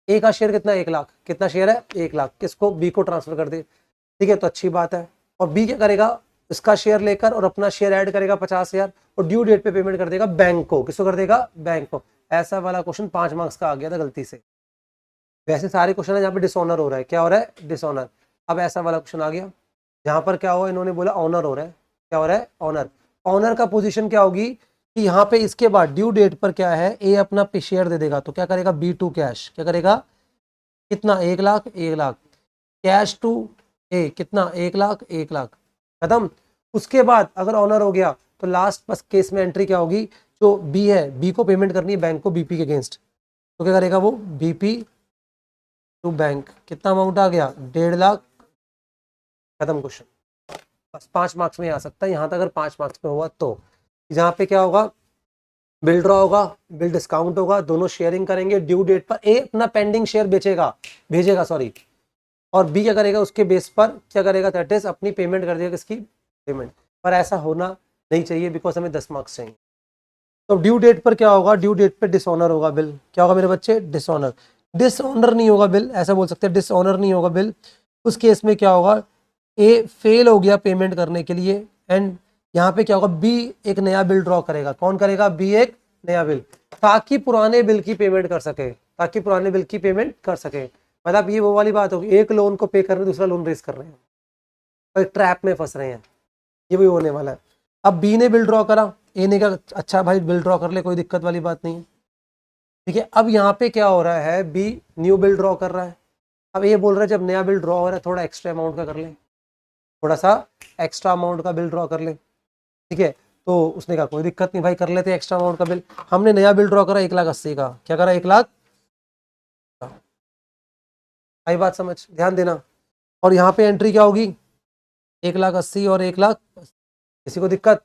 ए का शेयर कितना, 1 लाख, कितना शेयर है 1 लाख, किसको, बी को ट्रांसफर कर दे, ठीक है, तो अच्छी बात है। और बी क्या करेगा, इसका शेयर लेकर और अपना शेयर ऐड करेगा 50,000 और ड्यू डेट पे पेमेंट कर देगा बैंक को, किसको कर देगा, बैंक को। ऐसा वाला क्वेश्चन 5 मार्क्स का आ गया था गलती से। वैसे सारे क्वेश्चन है जहाँ पे डिसऑनर हो रहा है, क्या हो रहा है, डिसऑनर। अब ऐसा वाला क्वेश्चन आ गया जहां पर क्या हुआ, इन्होंने बोला ऑनर हो रहा है, क्या हो रहा है, ऑनर। ऑनर का पोजीशन क्या होगी कि यहाँ पे इसके बाद ड्यू डेट पर क्या है, ए अपना शेयर दे देगा, तो क्या करेगा, बी टू कैश, क्या करेगा, कितना, 1 लाख, 1 लाख, कैश टू ए, कितना, 1 लाख, 1 लाख, खत्म। उसके बाद अगर ऑनर हो गया तो लास्ट बस केस में एंट्री क्या होगी, जो बी है, बी को पेमेंट करनी है बैंक को बीपी के अगेंस्ट, तो क्या करेगा वो, बीपी टू बैंक, कितना अमाउंट आ गया, 1.5 लाख, खत्म क्वेश्चन। बस 5 मार्क्स में आ सकता है, यहाँ तक अगर 5 मार्क्स में हुआ तो। यहाँ पे क्या होगा, बिल ड्रॉ होगा, बिल डिस्काउंट होगा, दोनों शेयरिंग करेंगे, ड्यू डेट पर ए अपना पेंडिंग शेयर बेचेगा, भेजेगा सॉरी, और बी क्या करेगा, उसके बेस पर क्या करेगा, दैट इज अपनी पेमेंट कर देगा, किसकी, पेमेंट। पर ऐसा होना नहीं चाहिए बिकॉज हमें 10 मार्क्स चाहिए। तो ड्यू डेट पर क्या होगा, ड्यू डेट पे डिसऑनर होगा बिल, क्या होगा मेरे बच्चे, डिसऑनर। डिसऑनर नहीं होगा बिल, ऐसा बोल सकते हैं, डिसऑनर नहीं होगा बिल। उस केस में क्या होगा, ए फेल हो गया पेमेंट करने के लिए, एंड यहाँ पे क्या होगा, बी एक नया बिल ड्रॉ करेगा, कौन करेगा, बी एक नया बिल, ताकि पुराने बिल की पेमेंट कर सके, ताकि पुराने बिल की पेमेंट कर सके। मतलब ये वो वाली बात होगी, एक लोन को पे कर रहे हैं, दूसरा लोन रेज कर रहे हैं, और एक ट्रैप में फंस रहे हैं, ये भी होने वाला है। अब बी ने बिल ड्रॉ करा, ए ने कहा अच्छा भाई बिल ड्रॉ कर ले, कोई दिक्कत वाली बात नहीं है, ठीक है। अब यहाँ पे क्या हो रहा है, बी न्यू बिल ड्रॉ कर रहा है। अब ये बोल रहा है जब नया बिल ड्रॉ हो रहा है थोड़ा एक्स्ट्रा अमाउंट का कर ले, थोड़ा सा एक्स्ट्रा अमाउंट का बिल ड्रॉ कर ले, ठीक है। तो उसने कहा कोई दिक्कत नहीं भाई, कर लेते एक्स्ट्रा अमाउंट का बिल। हमने नया बिल ड्रॉ करा 1,80,000 का, क्या करा, 1 लाख, आई बात समझ, ध्यान देना। और यहाँ पे एंट्री क्या होगी, 1,80,000 और 1 लाख, किसी को दिक्कत।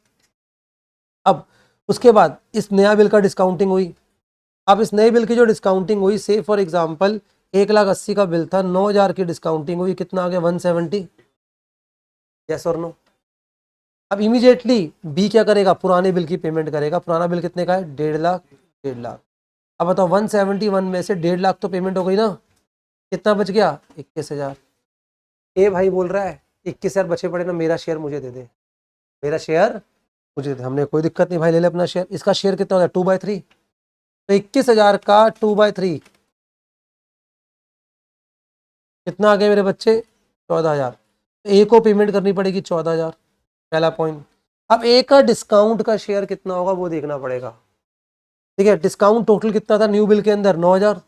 अब उसके बाद इस नया बिल का डिस्काउंटिंग हुई। अब इस नए बिल की जो डिस्काउंटिंग हुई, से फॉर एग्जांपल 1,80,000 का बिल था, 9,000 की डिस्काउंटिंग हुई, कितना आ गया, 170, यस और नो। अब इमीडिएटली बी क्या करेगा, पुराने बिल की पेमेंट करेगा, पुराना बिल कितने का है, 1.5 लाख, 1.5 लाख। अब बताओ 171 में से 1.5 लाख तो पेमेंट हो गई ना, कितना बच गया, 21,000। ए भाई बोल रहा है 21,000 बचे पड़े ना, मेरा शेयर मुझे दे दे, मेरा शेयर मुझे दे। हमने कोई दिक्कत नहीं भाई, ले ले अपना शेयर। इसका शेयर कितना होता है, 2/3, तो 21,000 का 2/3 कितना आ गया मेरे बच्चे, 14,000। ए को पेमेंट करनी पड़ेगी 14,000, पहला पॉइंट। अब ए का डिस्काउंट का शेयर कितना होगा वो देखना पड़ेगा, ठीक है। डिस्काउंट टोटल कितना था न्यू बिल के अंदर, 9,000,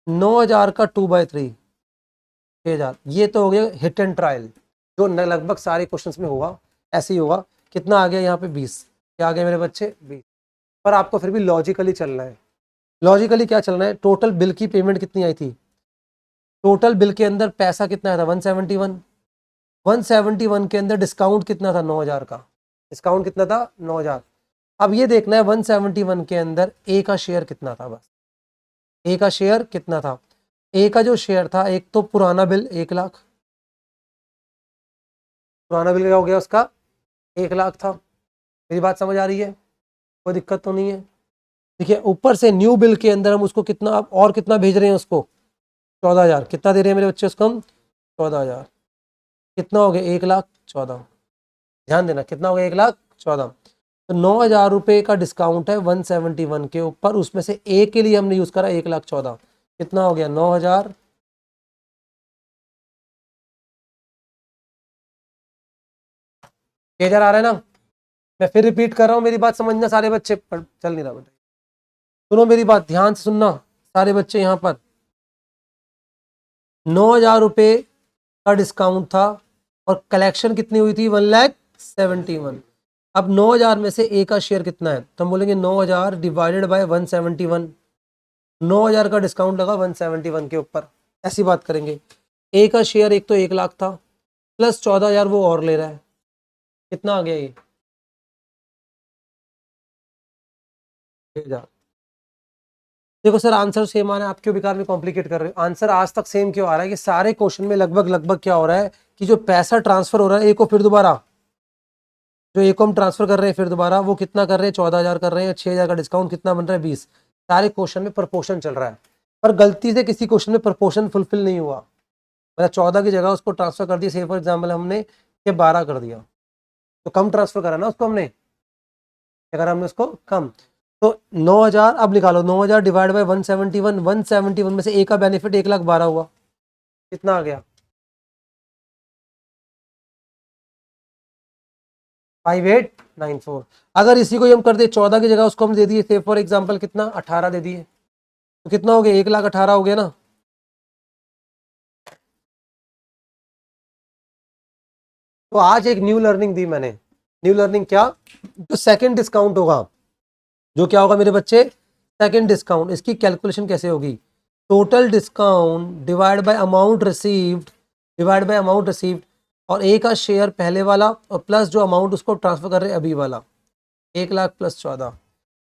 9,000 का 2/3, 6,000। ये तो हो गया हिट एंड ट्रायल, जो लगभग सारे क्वेश्चंस में होगा, ऐसे ही होगा। कितना आ गया यहाँ पे, 20, क्या आ गया मेरे बच्चे, 20। पर आपको फिर भी लॉजिकली चलना है। लॉजिकली क्या चलना है, टोटल बिल की पेमेंट कितनी आई थी, टोटल बिल के अंदर पैसा कितना आया था, 171, 171 के अंदर डिस्काउंट कितना था, 9,000 का, डिस्काउंट कितना था, 9,000। अब ये देखना है 171 के अंदर ए का शेयर कितना था, बस ए का शेयर कितना था। ए का जो शेयर था, एक तो पुराना बिल 1 लाख, पुराना बिल क्या हो गया उसका, 1 लाख था। मेरी बात समझ आ रही है, कोई दिक्कत तो नहीं है, ठीक है। ऊपर से न्यू बिल के अंदर हम उसको कितना और कितना भेज रहे हैं उसको, 14,000, कितना दे रहे हैं मेरे बच्चे उसको हम, 14,000, कितना हो गया, 1,14,000। ध्यान देना कितना हो गया, 1,14,000। तो 9,000 रुपये का डिस्काउंट है 171 के ऊपर, उसमें से ए के लिए हमने यूज करा 1,14,000, कितना हो गया, 9,000, 6,000 आ रहा है ना। मैं फिर रिपीट कर रहा हूँ, मेरी बात समझना सारे बच्चे, चल नहीं रहा बेटा, सुनो मेरी बात ध्यान से सुनना सारे बच्चे। यहाँ पर 9,000 रुपये का डिस्काउंट था और कलेक्शन कितनी हुई थी, 1,71,000। अब 9,000 में से ए का शेयर कितना है, तो हम बोलेंगे 9,000 डिवाइडेड बाय 171, 9,000 का डिस्काउंट लगा 171 के ऊपर, ऐसी बात करेंगे। ए का शेयर एक तो 1 लाख था, प्लस 14,000 वो और ले रहा है, कितना आ गया ये, 6,000। देखो सर आंसर सेम आ रहा है, आप क्यों बेकार में कॉम्प्लिकेट कर रहे हो। आंसर आज तक सेम क्यों आ रहा है कि सारे क्वेश्चन में लगभग लगभग क्या हो रहा है कि जो पैसा ट्रांसफर हो रहा है ए को, फिर दोबारा जो ए को हम ट्रांसफर कर रहे हैं फिर दोबारा, वो कितना कर रहे हैं, 14,000 कर रहे हैं, 6,000 का डिस्काउंट कितना बन रहा है, 20। सारे क्वेश्चन में प्रपोर्शन चल रहा है। पर गलती से किसी क्वेश्चन में प्रोपोर्शन फुलफिल नहीं हुआ, मतलब 14 की जगह उसको ट्रांसफर कर दिया, से फॉर एग्जाम्पल हमने ये 12 कर दिया, तो कम ट्रांसफर करा ना उसको हमने, अगर हमने उसको कम, तो 9000 अब निकालो, 9000 डिवाइड बाई 171, 171 में से ए का बेनिफिट 1,12,000 हुआ, कितना आ गया 5894। अगर इसी को हम कर दे 14 की जगह उसको हम दे दिए से फॉर एग्जाम्पल कितना 18 दे दिए, तो कितना हो गया 1,18,000 हो गया ना। तो आज एक न्यू लर्निंग दी मैंने, न्यू लर्निंग क्या, जो सेकंड डिस्काउंट होगा, जो क्या होगा मेरे बच्चे, सेकंड डिस्काउंट, इसकी कैलकुलेशन कैसे होगी, total discount divide by amount received, divide by amount received, और ए का शेयर पहले वाला और प्लस जो अमाउंट उसको ट्रांसफर कर रहे हैं अभी वाला, 1,00,000 प्लस 14,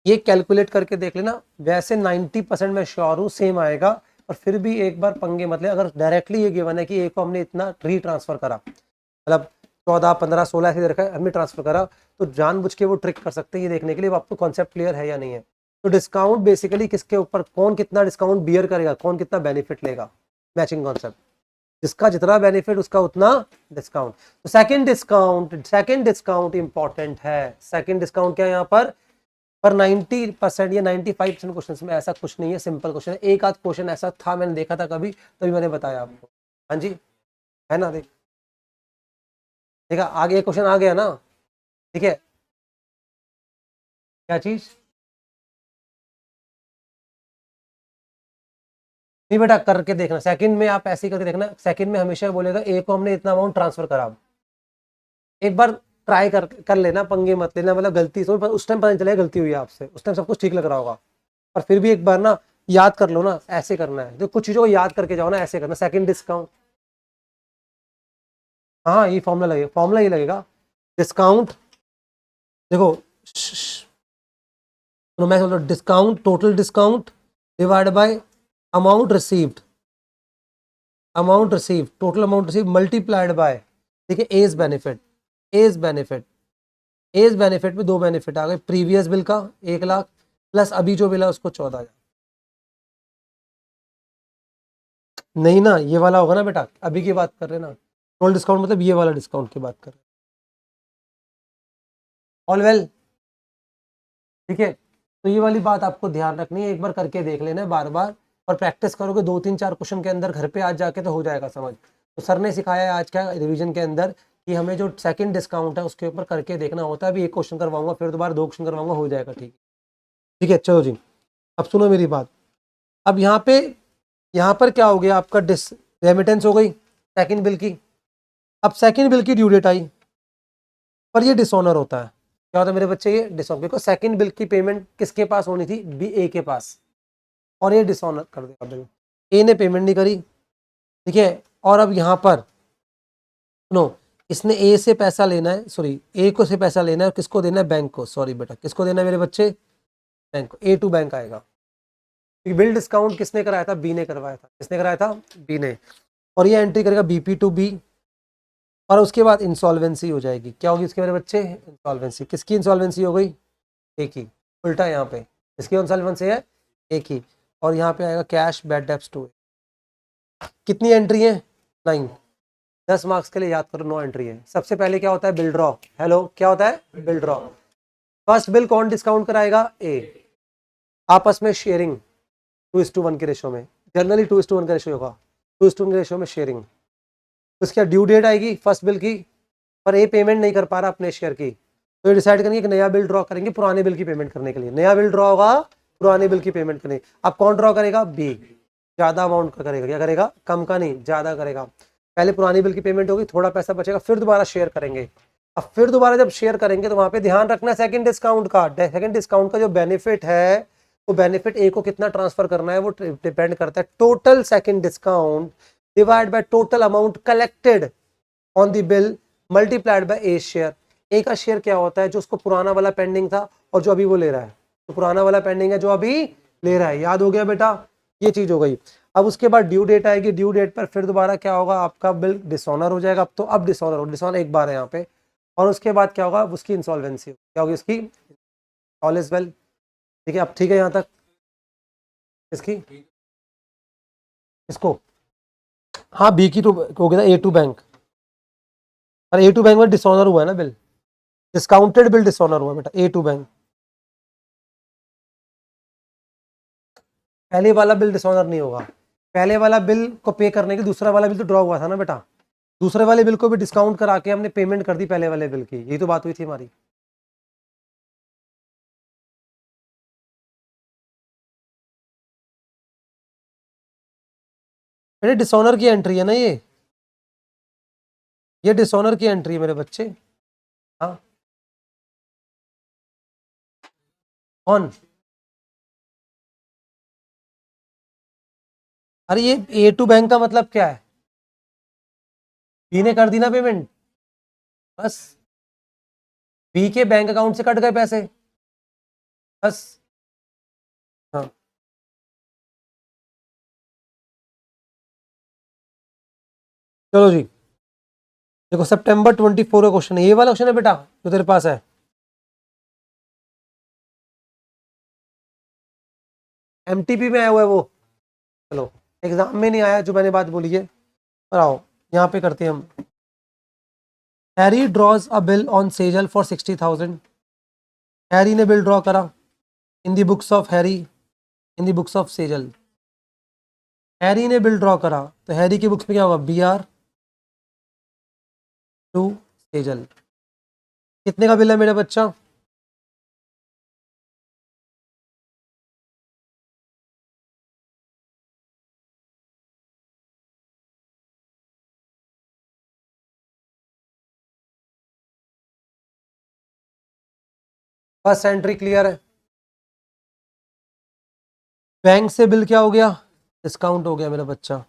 ये कैलकुलेट करके देख लेना। वैसे 90% मैं श्योर हूँ सेम आएगा, और फिर भी एक बार पंगे मतलब, अगर डायरेक्टली ये गिवन है कि ए को हमने इतना रीट्रांसफर करा, मतलब 14 15 16 ऐसे रखा है, हमने ट्रांसफर करा, तो जानबूझ के वो ट्रिक कर सकते हैं ये देखने के लिए आपको कॉन्सेप्ट क्लियर है या नहीं है। तो डिस्काउंट बेसिकली किसके ऊपर, कौन कितना डिस्काउंट बियर करेगा, कौन कितना बेनिफिट लेगा, मैचिंग कॉन्सेप्ट, जिसका जितना बेनिफिट उसका उतना डिस्काउंट। तो सेकंड डिस्काउंट इंपॉर्टेंट है, सेकंड डिस्काउंट क्या है यहाँ पर 90% या 95% क्वेश्चन में ऐसा कुछ नहीं है, सिंपल क्वेश्चन है, एक आध क्वेश्चन ऐसा था मैंने देखा था कभी, तभी मैंने बताया आपको। हाँ जी, है ना, देखा आगे क्वेश्चन आ गया ना, ठीक है, क्या चीज, नहीं बेटा करके देखना, सेकंड में आप ऐसे ही करके देखना, सेकंड में हमेशा बोलेगा ए को हमने इतना अमाउंट ट्रांसफर करा, एक बार ट्राई कर लेना, पंगे मत लेना, मतलब गलती से उस टाइम पता नहीं चलेगा गलती हुई है आपसे, उस टाइम सब कुछ ठीक लग रहा होगा, पर फिर भी एक बार ना याद कर लो ना, ऐसे करना है, तो कुछ चीजों को याद करके जाओ ना, ऐसे करना, सेकंड डिस्काउंट, हाँ ये फॉर्मूला लगेगा, फॉर्मूला ये लगेगा, डिस्काउंट, देखो तो मैं बोल रहा हूँ discount, total discount divide by amount received, amount receive, total amount receive multiplied by, ठीक है, as benefit, as benefit, as benefit में दो बेनिफिट आ गए, प्रीवियस बिल का 1,00,000 प्लस अभी जो बिल है उसको 14,000, नहीं ना ये वाला होगा ना बेटा, अभी की बात कर रहे हैं ना, टोटल डिस्काउंट मतलब ये वाला डिस्काउंट की बात कर रहे हैं, ऑल वेल, ठीक है। तो ये वाली बात आपको ध्यान रखनी है, एक बार करके देख लेना बार बार, और प्रैक्टिस करोगे 2 3 4 क्वेश्चन के अंदर, घर पे आज जाके तो हो जाएगा समझ। तो सर ने सिखाया है आज का रिवीजन के अंदर कि हमें जो सेकंड डिस्काउंट है उसके ऊपर करके देखना होता है, अभी एक क्वेश्चन करवाऊंगा, फिर दोबारा 2 क्वेश्चन करवाऊंगा, हो जाएगा, ठीक, ठीक है, चलो जी। अब सुनो मेरी बात, अब यहाँ पर क्या हो गया आपका, रेमिटेंस हो गई सेकंड बिल की, अब सेकंड बिल की ड्यू डेट आई, पर ये डिसऑनर होता है, क्या होता है मेरे बच्चे, ये डिसऑनर, बिकॉज सेकंड बिल की पेमेंट किसके पास होनी थी, बी ए के पास, और ये डिसऑनर कर देगा बिल, ए ने पेमेंट नहीं करी, ठीक है, और अब यहाँ पर सुनो, इसने ए से पैसा लेना है, सॉरी ए को से पैसा लेना है, किसको देना है, बैंक को, सॉरी बेटा किसको देना है मेरे बच्चे, बैंक को, ए टू बैंक आएगा, बिल डिस्काउंट किसने कराया था, बी ने करवाया था, किसने कराया था, बी ने, और ये एंट्री करेगा बीपी टू बी, और उसके बाद इंसॉल्वेंसी हो जाएगी, क्या होगी इसके मेरे बच्चे, इंसॉल्वेंसी, किसकी इंसॉल्वेंसी हो गई, एक ही, उल्टा यहाँ पे इसकी इंसॉल्वेंसी है एक ही, और यहाँ पे आएगा कैश बैड डेब्ट्स टू, कितनी एंट्री है 9, 10 मार्क्स के लिए याद करो 9 एंट्री है। सबसे पहले क्या होता है, बिल ड्रॉ, हेलो क्या होता है, बिल ड्रॉ, फर्स्ट बिल कौन डिस्काउंट कराएगा, ए, आपस में शेयरिंग 2:1 के रेशो में, जनरली 2:1 का रेशो होगा, 2:1 के रेशो में शेयरिंग, उसके ड्यू डेट आएगी फर्स्ट बिल की, पर ए पेमेंट नहीं कर पा रहा अपने शेयर की, तो ये डिसाइड करेंगे कि नया बिल ड्रॉ करेंगे पुराने बिल की पेमेंट करने के लिए, नया बिल ड्रॉ होगा पुराने बिल की पेमेंट करने, अब कौन ड्रॉ करेगा, बी, ज्यादा अमाउंट का करेगा, क्या करेगा, कम का नहीं ज्यादा करेगा, पहले पुरानी बिल की पेमेंट होगी, थोड़ा पैसा बचेगा, फिर दोबारा शेयर करेंगे, अब फिर दोबारा जब शेयर करेंगे तो वहां पे ध्यान रखना सेकंड डिस्काउंट का, सेकंड डिस्काउंट का जो बेनिफिट है वो बेनिफिट ए को कितना ट्रांसफर करना है वो डिपेंड करता है total second discount divide by total amount collected on the bill multiplied by A share, A का शेयर क्या होता है, जो उसको पुराना वाला पेंडिंग था और जो अभी वो ले रहा है, तो पुराना वाला पेंडिंग है जो अभी ले रहा है, याद हो गया बेटा, ये चीज हो गई। अब उसके बाद ड्यू डेट आएगी, ड्यू डेट पर फिर दोबारा क्या होगा, आपका बिल डिसऑनर हो जाएगा, अब तो अब डिसऑनर एक बार है यहाँ पे, और उसके बाद क्या होगा, उसकी इंसॉल्वेंसी क्या होगी, उसकी, ऑल इज वेल, ठीक है, अब ठीक है यहाँ तक इसकी, इसको, हाँ बी की तो हो गया ए टू बैंक, और ए टू बैंक में डिसऑनर हुआ है ना बिल, डिस्काउंटेड बिल डिसऑनर हुआ बेटा, ए टू बैंक। पहले वाला बिल डिसऑनर नहीं होगा, पहले वाला बिल को पे करने के दूसरा वाला बिल तो ड्रॉ हुआ था ना बेटा, दूसरे वाले बिल को भी डिस्काउंट करा के हमने पेमेंट कर दी पहले वाले बिल की, यही तो बात हुई थी हमारी। बेटे डिसऑनर की एंट्री है ना ये डिसऑनर की एंट्री है मेरे बच्चे। हाँ कौन, अरे ये ए टू बैंक का मतलब क्या है, बी ने कर दी ना पेमेंट, बस बी के बैंक अकाउंट से कट गए पैसे, बस। हाँ चलो जी, देखो सितंबर 24 का क्वेश्चन है, ये वाला क्वेश्चन है बेटा जो तेरे पास है, एमटीपी में आया हुआ है वो। चलो एग्जाम में नहीं आया जो मैंने बात बोली है, पर आओ यहाँ पे करते हैं हम। Harry draws a bill on Sejal for 60,000, Harry ने बिल ड्रॉ करा in the books of Harry, in the books of Sejal. Harry ने बिल ड्रॉ करा तो हैरी की बुक्स में क्या होगा, बी आर टू सेजल। कितने का बिल है मेरा बच्चा, फर्स्ट एंट्री क्लियर है, बैंक से बिल क्या हो गया, डिस्काउंट हो गया मेरा बच्चा।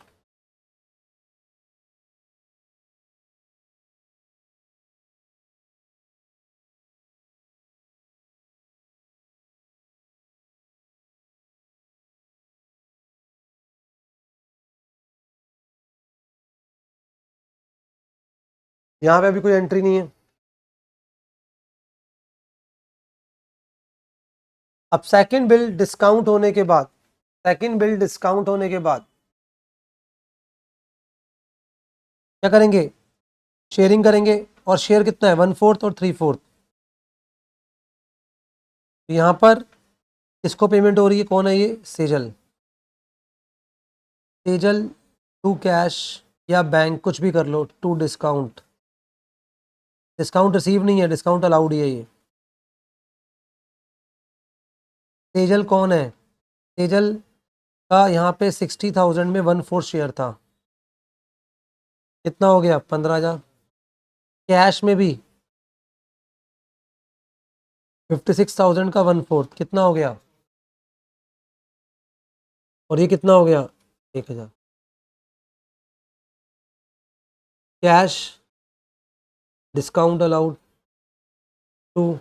यहाँ पे अभी कोई एंट्री नहीं है। अब सेकंड बिल डिस्काउंट होने के बाद, सेकंड बिल डिस्काउंट होने के बाद क्या करेंगे, शेयरिंग करेंगे, और शेयर कितना है, 1/4 और 3/4। यहाँ पर किसको पेमेंट हो रही है, कौन है ये, सेजल, सेजल टू कैश या बैंक कुछ भी कर लो, टू डिस्काउंट, डिस्काउंट रिसीव नहीं है, डिस्काउंट अलाउड ही है ये। सेजल कौन है, सेजल का यहाँ पे 60,000 में 1/4 शेयर था, कितना हो गया, 15,000। कैश में भी 56,000 का 1/4 कितना हो गया, और ये कितना हो गया, 1,000। Cash discount allowed to,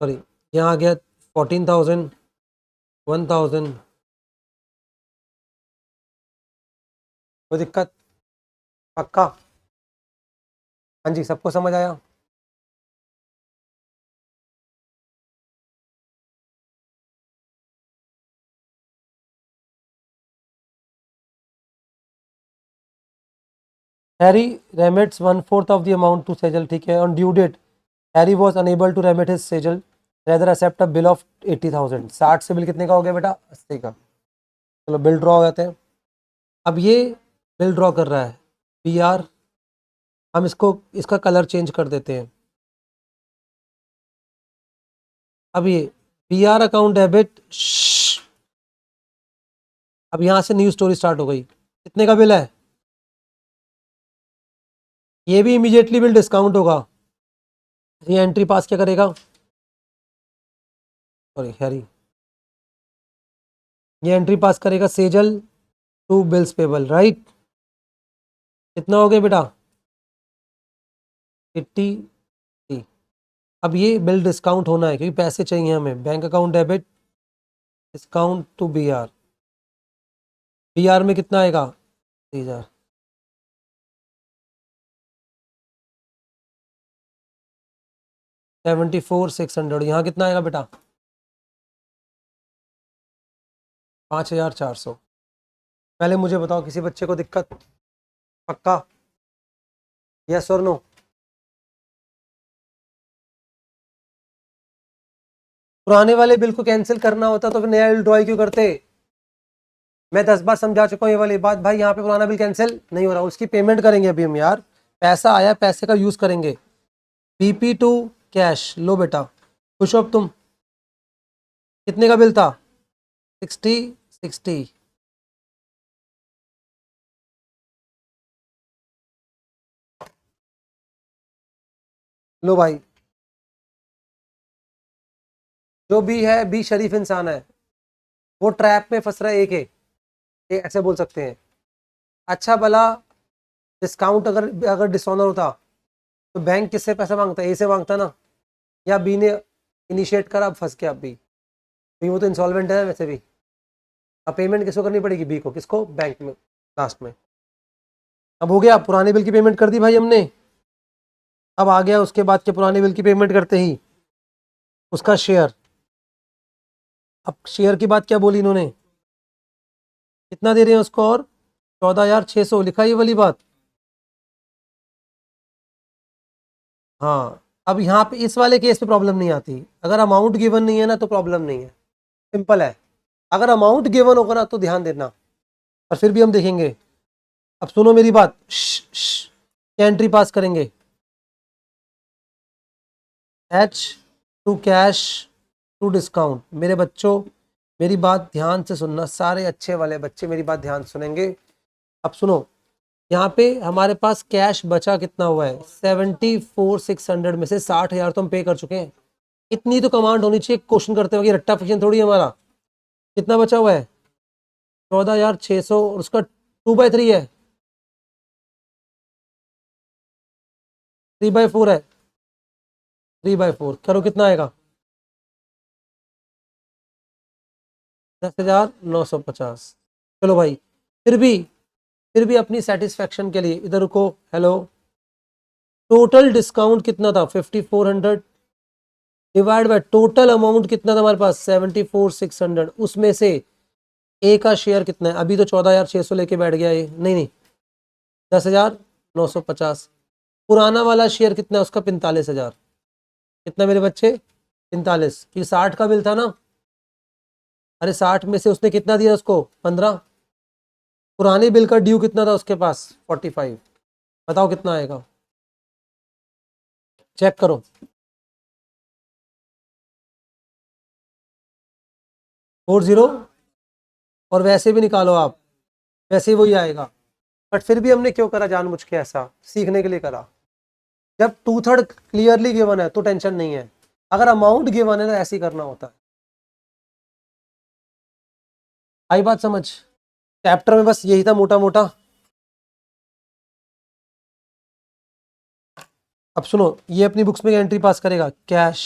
sorry यहाँ आ गया 14,000, 1,000, कोई दिक्कत, पक्का, हाँ जी सबको समझ आया। Harry remits 1/4 of the amount to Sejal, ठीक है, on due date Harry was unable to remit his Sejal rather accept a bill of 80,000, 60 से बिल कितने का हो गया बेटा, 80 का। चलो बिल ड्रॉ हो जाते हैं, अब ये बिल ड्रॉ कर रहा है पी आर, हम इसको इसका कलर चेंज कर देते हैं। अब ये पी आर अकाउंट डेबिट, अब यहाँ से न्यू स्टोरी स्टार्ट हो गई, कितने का बिल है, ये भी इमीडिएटली बिल डिस्काउंट होगा, ये एंट्री पास क्या करेगा, सॉरी हैरी, ये एंट्री पास करेगा Sejal to bills payable, right, कितना हो गया बेटा, 80। अब ये बिल डिस्काउंट होना है क्योंकि पैसे चाहिए हमें, bank account debit discount to B R, B R में कितना आएगा, 3,000। 74,600, यहाँ कितना आएगा बेटा? 5,400। पहले मुझे बताओ, किसी बच्चे को दिक्कत? पक्का? यस और नो? पुराने वाले बिल को कैंसिल करना होता तो फिर नया बिल ड्रॉ क्यों करते? मैं 10 बार समझा चुका हूँ ये वाली बात भाई। यहाँ पे पुराना बिल कैंसिल नहीं हो रहा, उसकी पेमेंट करेंगे अभी हम यार। पैसा आया, पैसे का यूज करेंगे। BP2 कैश लो बेटा। खुश हो अब तुम? कितने का बिल था? 60 लो भाई। जो भी है, बी शरीफ इंसान है, वो ट्रैप में फंस रहा है। एक है, ये ऐसे बोल सकते हैं। अच्छा भला डिस्काउंट अगर अगर डिसऑनर होता तो बैंक किससे पैसा मांगता? ए से मांगता ना, या बी ने इनिशिएट करा, अब फंस गया। अब बी, वो तो इंसॉल्वेंट है वैसे भी। अब पेमेंट किसको करनी पड़ेगी? बी को। किसको? बैंक में, लास्ट में। अब हो गया, पुराने बिल की पेमेंट कर दी भाई हमने। अब आ गया उसके बाद के पुराने बिल की पेमेंट करते ही उसका शेयर। अब शेयर की बात क्या बोली इन्होंने? कितना दे रहे हैं उसको? और 14,600 लिखा ये वाली बात। हाँ, अब यहाँ पे इस वाले केस पे प्रॉब्लम नहीं आती। अगर अमाउंट गिवन नहीं है ना तो प्रॉब्लम नहीं है, सिंपल है। अगर अमाउंट गिवन होगा ना तो ध्यान देना, और फिर भी हम देखेंगे। अब सुनो मेरी बात, क्या एंट्री पास करेंगे? H to cash to discount. मेरे बच्चों, मेरी बात ध्यान से सुनना, सारे अच्छे वाले बच्चे मेरी बात ध्यान सुनेंगे। अब सुनो, यहाँ पे हमारे पास कैश बचा कितना हुआ है? 74,600 में से 60,000 तो हम पे कर चुके हैं। इतनी तो कमांड होनी चाहिए क्वेश्चन करते हुए, रट्टा फिक्शन थोड़ी है हमारा। कितना बचा हुआ है? 14,600, और उसका 2/3 है, 3/4 है। 3/4 करो, कितना आएगा? 10,950। चलो भाई, फिर भी अपनी सेटिस्फेक्शन के लिए इधर रुको। हेलो, टोटल डिस्काउंट कितना था? 5,400 डिवाइड बाय टोटल अमाउंट कितना था हमारे पास? 74,600। उसमें से ए का शेयर कितना है? अभी तो 14,600 लेके बैठ गया ये। नहीं नहीं, 10,950। पुराना वाला शेयर कितना है उसका? 45,000। कितना मेरे बच्चे? 45। कि 60 का बिल था ना? अरे 60 में से उसने कितना दिया उसको? 15। पुराने बिल का ड्यू कितना था उसके पास? 45। बताओ कितना आएगा? चेक करो। 40। और वैसे भी निकालो आप, वैसे ही वही आएगा। बट फिर भी हमने क्यों करा? जानबूझ के ऐसा, सीखने के लिए करा। जब 2/3 क्लियरली गिवन है तो टेंशन नहीं है, अगर अमाउंट गिवन है तो ऐसे ही करना होता है। आई बात समझ? चैप्टर में बस यही था मोटा मोटा। अब सुनो, ये अपनी बुक्स में एंट्री पास करेगा। Cash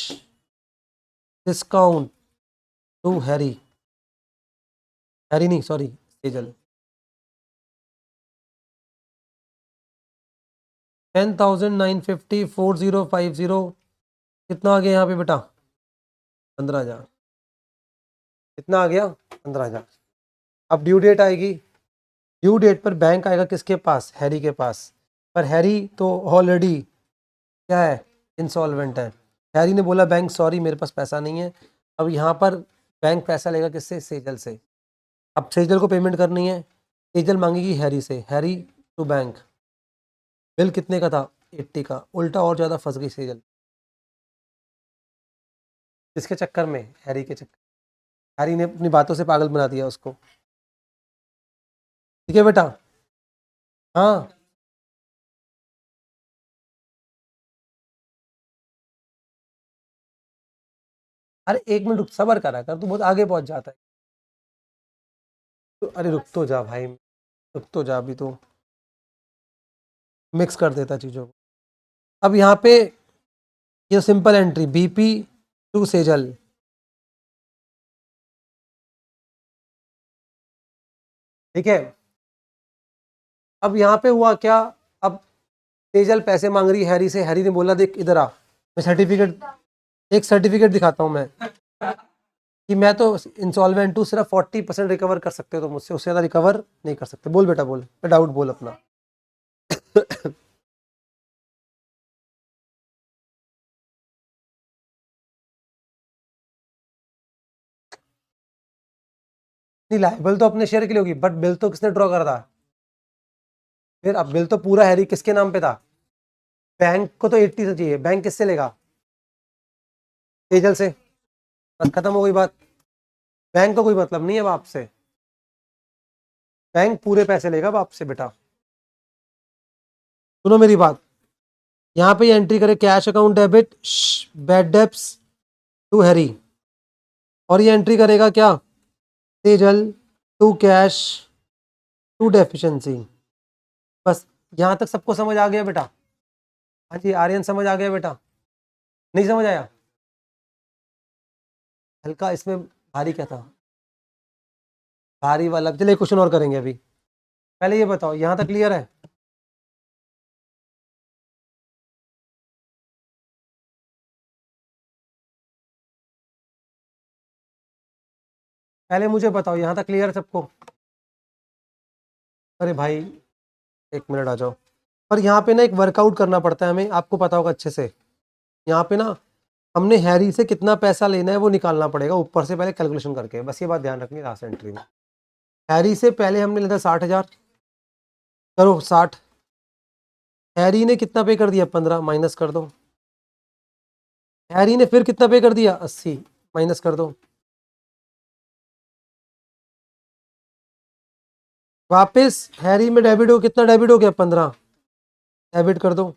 discount to Harry, Harry नहीं सॉरी, सेजल। 10,950 4050। कितना आ गया यहाँ पे बेटा? 15,000। कितना आ गया? 15,000। अब ड्यू डेट आएगी। ड्यू डेट पर बैंक आएगा किसके पास? हैरी के पास। पर हैरी तो ऑलरेडी क्या है? इंसॉल्वेंट है। हैरी ने बोला बैंक सॉरी मेरे पास पैसा नहीं है। अब यहाँ पर बैंक पैसा लेगा किससे? सेजल से। अब सेजल को पेमेंट करनी है, सेजल मांगेगी हैरी से। Harry to bank. बिल कितने का था? 80 का। उल्टा और ज़्यादा फंस गई सेजल। किसके चक्कर में? हैरी के चक्कर। हैरी ने अपनी बातों से पागल बना दिया उसको। ठीक है बेटा? हाँ, अरे 1 मिनट रुक, सबर करा कर, तू बहुत आगे पहुंच जाता है। तो अरे रुक तो जा भाई, रुक तो जा, अभी तो मिक्स कर देता चीज़ों को। अब यहाँ पे ये simple entry, BP to Sejal. ठीक है, अब यहाँ पे हुआ क्या? अब सेजल पैसे मांग रही है हैरी से। हैरी ने बोला देख इधर आ, मैं सर्टिफिकेट एक सर्टिफिकेट दिखाता हूँ मैं कि मैं तो इंसॉल्वेंट हूँ, सिर्फ 40% रिकवर कर सकते हो तो मुझसे, उससे ज़्यादा रिकवर नहीं कर सकते। बोल बेटा बोल, डाउट बोल अपना। नहीं, लाइबल तो अपने शेयर के लिए होगी, बट बिल तो किसने ड्रॉ करा था? फिर अब बिल तो पूरा हैरी किसके नाम पे था? बैंक को तो 80 से चाहिए, बैंक किससे लेगा? तेजल से। बस खत्म हो गई बात। बैंक का कोई मतलब नहीं है बाप से, बैंक पूरे पैसे लेगा बाप से बेटा। सुनो मेरी बात, यहाँ पे एंट्री करे cash account debit bad debts to Harry, और ये एंट्री करेगा क्या? Tejal to cash to deficiency. बस यहाँ तक सबको समझ आ गया बेटा? हाँ जी आर्यन, समझ आ गया बेटा? नहीं समझ आया? हल्का इसमें भारी क्या था? भारी वाला, चलिए क्वेश्चन और करेंगे अभी। पहले ये बताओ यहाँ तक क्लियर है? पहले मुझे बताओ यहाँ तक क्लियर है सबको? अरे भाई एक मिनट आ जाओ। पर यहाँ पे ना एक वर्कआउट करना पड़ता है हमें, आपको पता होगा अच्छे से। यहाँ पे ना हमने हैरी से कितना पैसा लेना है वो निकालना पड़ेगा ऊपर से, पहले कैलकुलेशन करके, बस ये बात ध्यान रखनी है लास्ट एंट्री में। हैरी से पहले हमने लेना 60,000, करो 60। हैरी ने कितना पे कर दिया? 15, माइनस कर दो। हैरी ने फिर कितना पे कर दिया? 80, माइनस कर दो। वापस हैरी में डेबिट हो, कितना डेबिट हो गया? 15, डेबिट कर दो।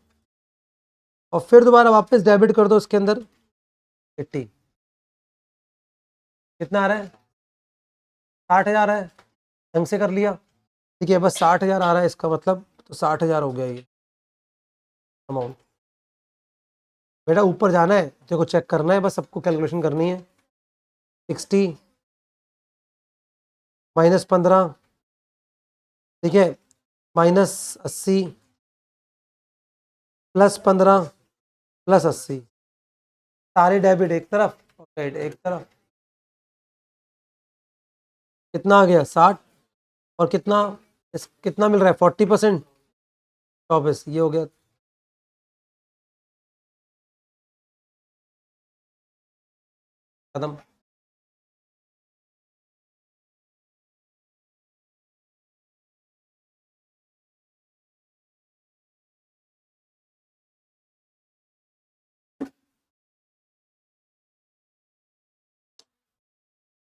और फिर दोबारा वापस डेबिट कर दो इसके अंदर 80। कितना आ रहा है? 60,000 है। ढंग से कर लिया? ठीक है, बस 60,000 आ रहा है इसका मतलब, तो 60,000 हो गया ये अमाउंट। बेटा ऊपर जाना है, तेरे को चेक करना है, बस सबको कैलकुलेशन करनी है। 60 माइनस 15, ठीक है, माइनस 80 प्लस 15 प्लस 80, सारे डेबिट एक तरफ और क्रेडिट एक तरफ। कितना आ गया? 60। और कितना कितना मिल रहा है? 40%। 24, ये हो गया खत्म।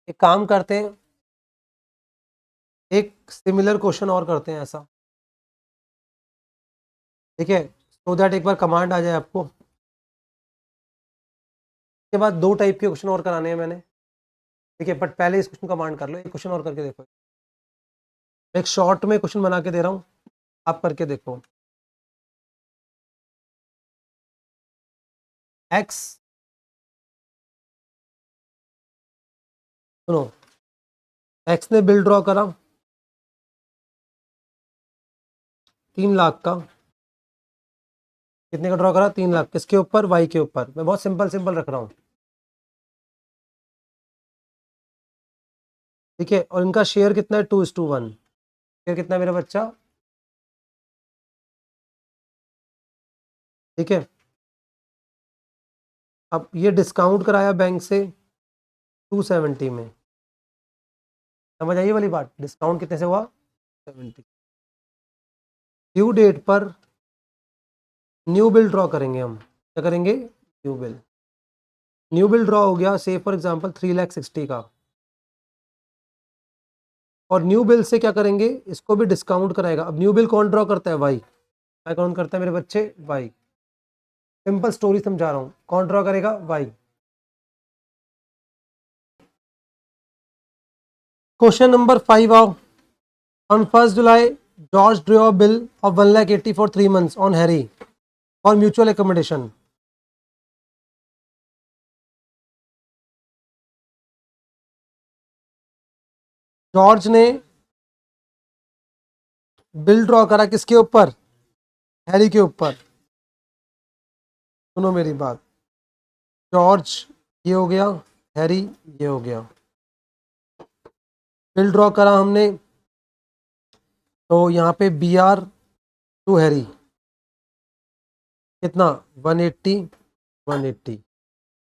एक काम करते हैं, एक सिमिलर क्वेश्चन और करते हैं ऐसा, ठीक है, सो दैट एक बार कमांड आ जाए आपको। के बाद दो टाइप के क्वेश्चन और कराने हैं मैंने, ठीक है, बट पहले इस क्वेश्चन कमांड कर लो, एक क्वेश्चन और करके देखो। एक शॉर्ट में क्वेश्चन बना के दे रहा हूँ, आप करके देखो। एक्स, सुनो, एक्स ने बिल ड्रॉ करा 3 लाख का। कितने का ड्रॉ करा? 3 लाख। किसके ऊपर? वाई के ऊपर। मैं बहुत सिंपल सिंपल रख रहा हूँ, ठीक है, और इनका शेयर कितना है? 2:1। शेयर कितना है मेरा बच्चा? ठीक है, अब ये डिस्काउंट कराया बैंक से 270 में। समझ आई वाली बात? डिस्काउंट कितने से हुआ? 70। ड्यू डेट पर न्यू बिल ड्रॉ करेंगे हम। क्या करेंगे? New bill. New bill draw हो गया से फॉर एग्जांपल 3,60,000 का। और न्यू बिल से क्या करेंगे? इसको भी डिस्काउंट कराएगा। अब न्यू बिल कौन ड्रॉ करता है? वाई। क्या कौन करता है मेरे बच्चे? वाई। सिंपल स्टोरी समझा रहा हूँ, कौन ड्रॉ करेगा? वाई। क्वेश्चन नंबर 5 आओ। On 1 July George draw a bill of 1,80,000 for 3 months on Harry for mutual accommodation. George ने बिल ड्रॉ करा किसके ऊपर? हैरी के ऊपर। सुनो मेरी बात, जॉर्ज ये हो गया, हैरी ये हो गया। बिल ड्रॉ करा हमने, तो यहाँ पे बी आर टू हैरी कितना 180 180,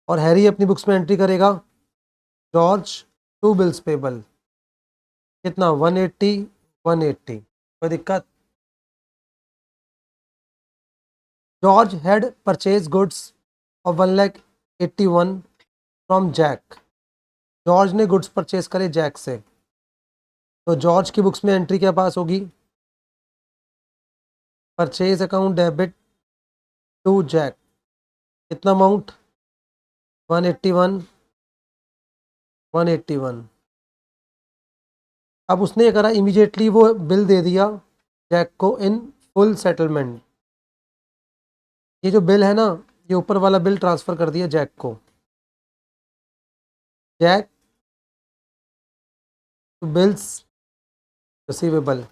और हैरी अपनी बुक्स में एंट्री करेगा जॉर्ज टू बिल्स पेबल कितना 180 180। कोई दिक्कत? George had purchase goods of 1,81,000 from Jack. George ने गुड्स परचेज करे जैक से, तो जॉर्ज की बुक्स में एंट्री क्या पास होगी? Purchase account debit to Jack कितना अमाउंट 181 181। अब उसने ये करा, इमीडिएटली वो बिल दे दिया जैक को इन फुल सेटलमेंट। ये जो बिल है ना, ये ऊपर वाला बिल ट्रांसफर कर दिया जैक को। Jack bills receivable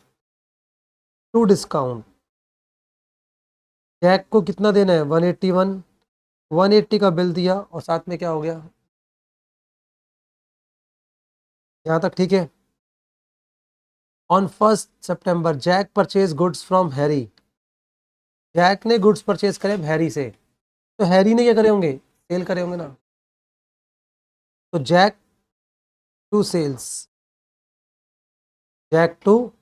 to discount. Jack को कितना देना है 181, 180 का बिल दिया, और साथ में क्या हो गया, यहाँ तक ठीक है। ऑन 1 सितंबर Jack purchase goods from Harry. Jack ने गुड्स परचेज करे हैरी से, तो हैरी ने क्या करे होंगे, सेल करे होंगे ना। तो Jack to sales, Jack to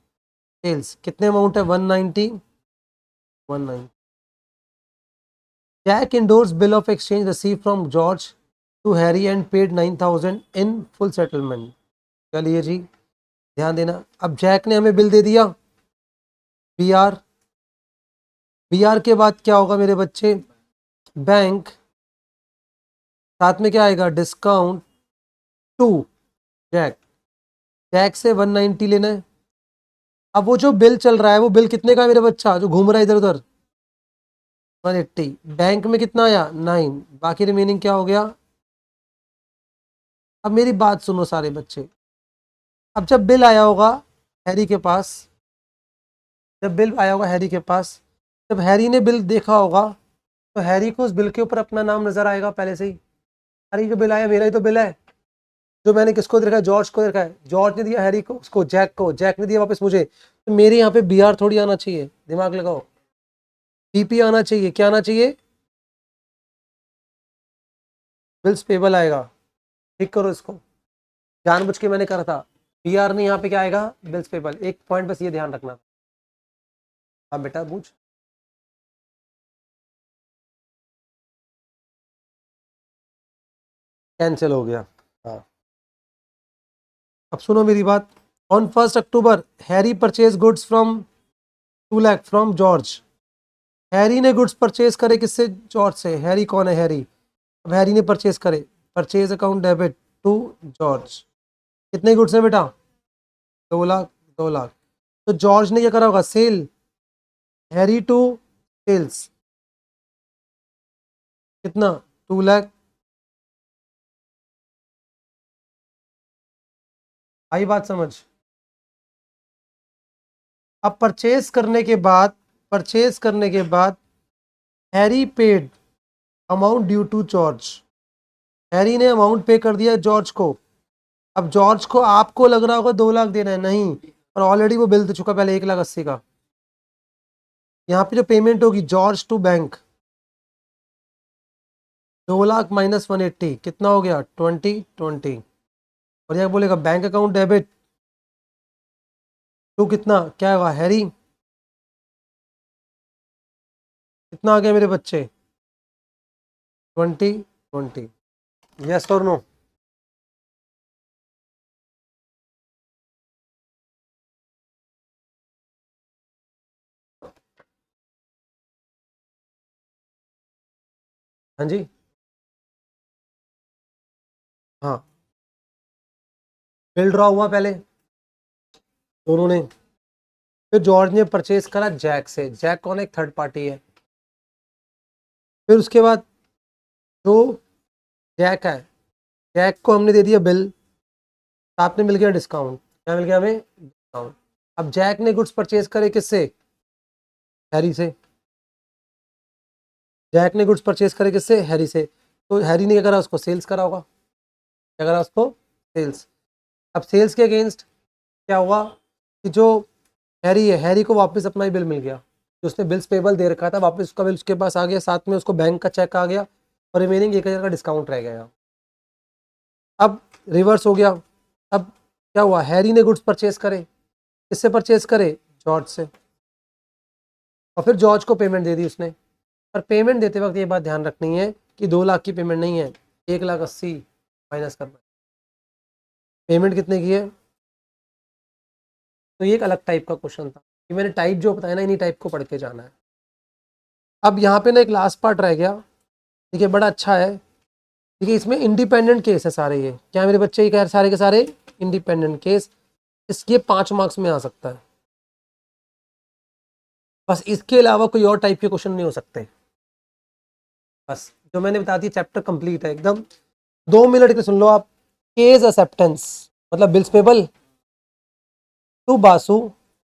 sales कितने अमाउंट है 190 190। Jack endorse bill of exchange receive from George to Harry and paid 9,000 in full settlement. चलिए जी ध्यान देना, अब जैक ने हमें बिल दे दिया बी आर। बी आर के बाद क्या होगा मेरे बच्चे, बैंक, साथ में क्या आएगा डिस्काउंट टू जैक। जैक से 190 लेना है। अब वो जो बिल चल रहा है, वो बिल कितने का है मेरे बच्चा, जो घूम रहा है इधर उधर, 180। बैंक में कितना आया 9, बाकी रिमेनिंग क्या हो गया। अब मेरी बात सुनो सारे बच्चे, अब जब बिल आया होगा हैरी के पास, जब बिल आया होगा हैरी के पास, जब हैरी ने बिल देखा होगा, तो हैरी को उस बिल के ऊपर अपना नाम नजर आएगा पहले से ही। अरे जो बिल आया मेरा ही तो बिल है, जो मैंने किसको दे रखा है, जॉर्ज को दे रखा है। जॉर्ज ने दिया हैरी को, उसको जैक को, जैक ने दिया वापस मुझे, तो मेरे यहाँ पे बी आर थोड़ी आना चाहिए, दिमाग लगाओ, पीपी आना चाहिए। क्या आना चाहिए, बिल्स पेबल आएगा। ठीक करो इसको, जानबूझ के मैंने करा था। बी आर नहीं, यहाँ पे क्या आएगा बिल्स पेबल। एक पॉइंट बस ये ध्यान रखना। हाँ बेटा पूछ। कैंसिल हो गया, हाँ। अब सुनो मेरी बात, on 1 October Harry purchase goods from 2 lakh from George. Harry ने गुड्स परचेज करे किससे, जॉर्ज से। हैरी कौन है, हैरी। अब हैरी ने परचेज करे, purchase account debit to George. कितने गुड्स है बेटा 2 लाख 2 लाख। तो जॉर्ज ने क्या करा होगा, सेल, हैरी टू सेल्स कितना 2 लाख। आई बात समझ। अब परचेज करने के बाद, परचेज करने के बाद Harry paid amount due to George. Harry ने अमाउंट पे कर दिया जॉर्ज को। अब जॉर्ज को, आपको लग रहा होगा 2 लाख देना है, नहीं, और ऑलरेडी वो बिल दे चुका पहले 1,80,000 का। यहाँ पे जो पेमेंट होगी George to bank, 2 lakh minus 180 कितना हो गया 20। और यहाँ बोलेगा बैंक अकाउंट डेबिट टू कितना, क्या होगा हैरी, कितना आ गया मेरे बच्चे 20। यस और नो। हाँ जी, हाँ। बिल ड्रॉ हुआ पहले दोनों ने, फिर जॉर्ज ने परचेज करा जैक से। जैक कौन है, एक थर्ड पार्टी है। फिर उसके बाद जो जैक है, जैक को हमने दे दिया बिल, साथ में मिल गया डिस्काउंट। क्या मिल गया हमें, डिस्काउंट। अब जैक ने गुड्स परचेज करे किससे, हैरी से। जैक ने गुड्स परचेज करे किससे, हैरी से। तो हैरी ने क्या करा, उसको सेल्स करा होगा, क्या करा उसको, सेल्स। अब सेल्स के अगेंस्ट क्या हुआ कि जो हैरी है, हैरी को वापस अपना ही बिल मिल गया, जो उसने बिल्स पेबल दे रखा था वापस उसका बिल उसके पास आ गया, साथ में उसको बैंक का चेक आ गया और रिमेनिंग 1000 का डिस्काउंट रह गया। अब रिवर्स हो गया, अब क्या हुआ, हैरी ने गुड्स परचेज करे, किससे परचेज करे, जॉर्ज से, और फिर जॉर्ज को पेमेंट दे दी उसने। पर पेमेंट देते वक्त ये बात ध्यान रखनी है कि 2 लाख की पेमेंट नहीं है, 1,80,000 माइनस करना। पेमेंट कितने की है, तो ये एक अलग टाइप का क्वेश्चन था, कि मैंने टाइप जो बताया ना, इन्हीं टाइप को पढ़ के जाना है। अब यहाँ पे ना एक लास्ट पार्ट रह गया, ठीक है, बड़ा अच्छा है, ठीक है, इसमें इंडिपेंडेंट केस है सारे, ये क्या मेरे बच्चे, ये कह सारे के सारे इंडिपेंडेंट केस, इसके 5 मार्क्स में आ सकता है, बस इसके अलावा कोई और टाइप के क्वेश्चन नहीं हो सकते। बस जो मैंने बता दी चैप्टर कंप्लीट है एकदम। 2 मिनट के सुन लो आप। केस एक्सेप्टेंस मतलब bills payable to Basu,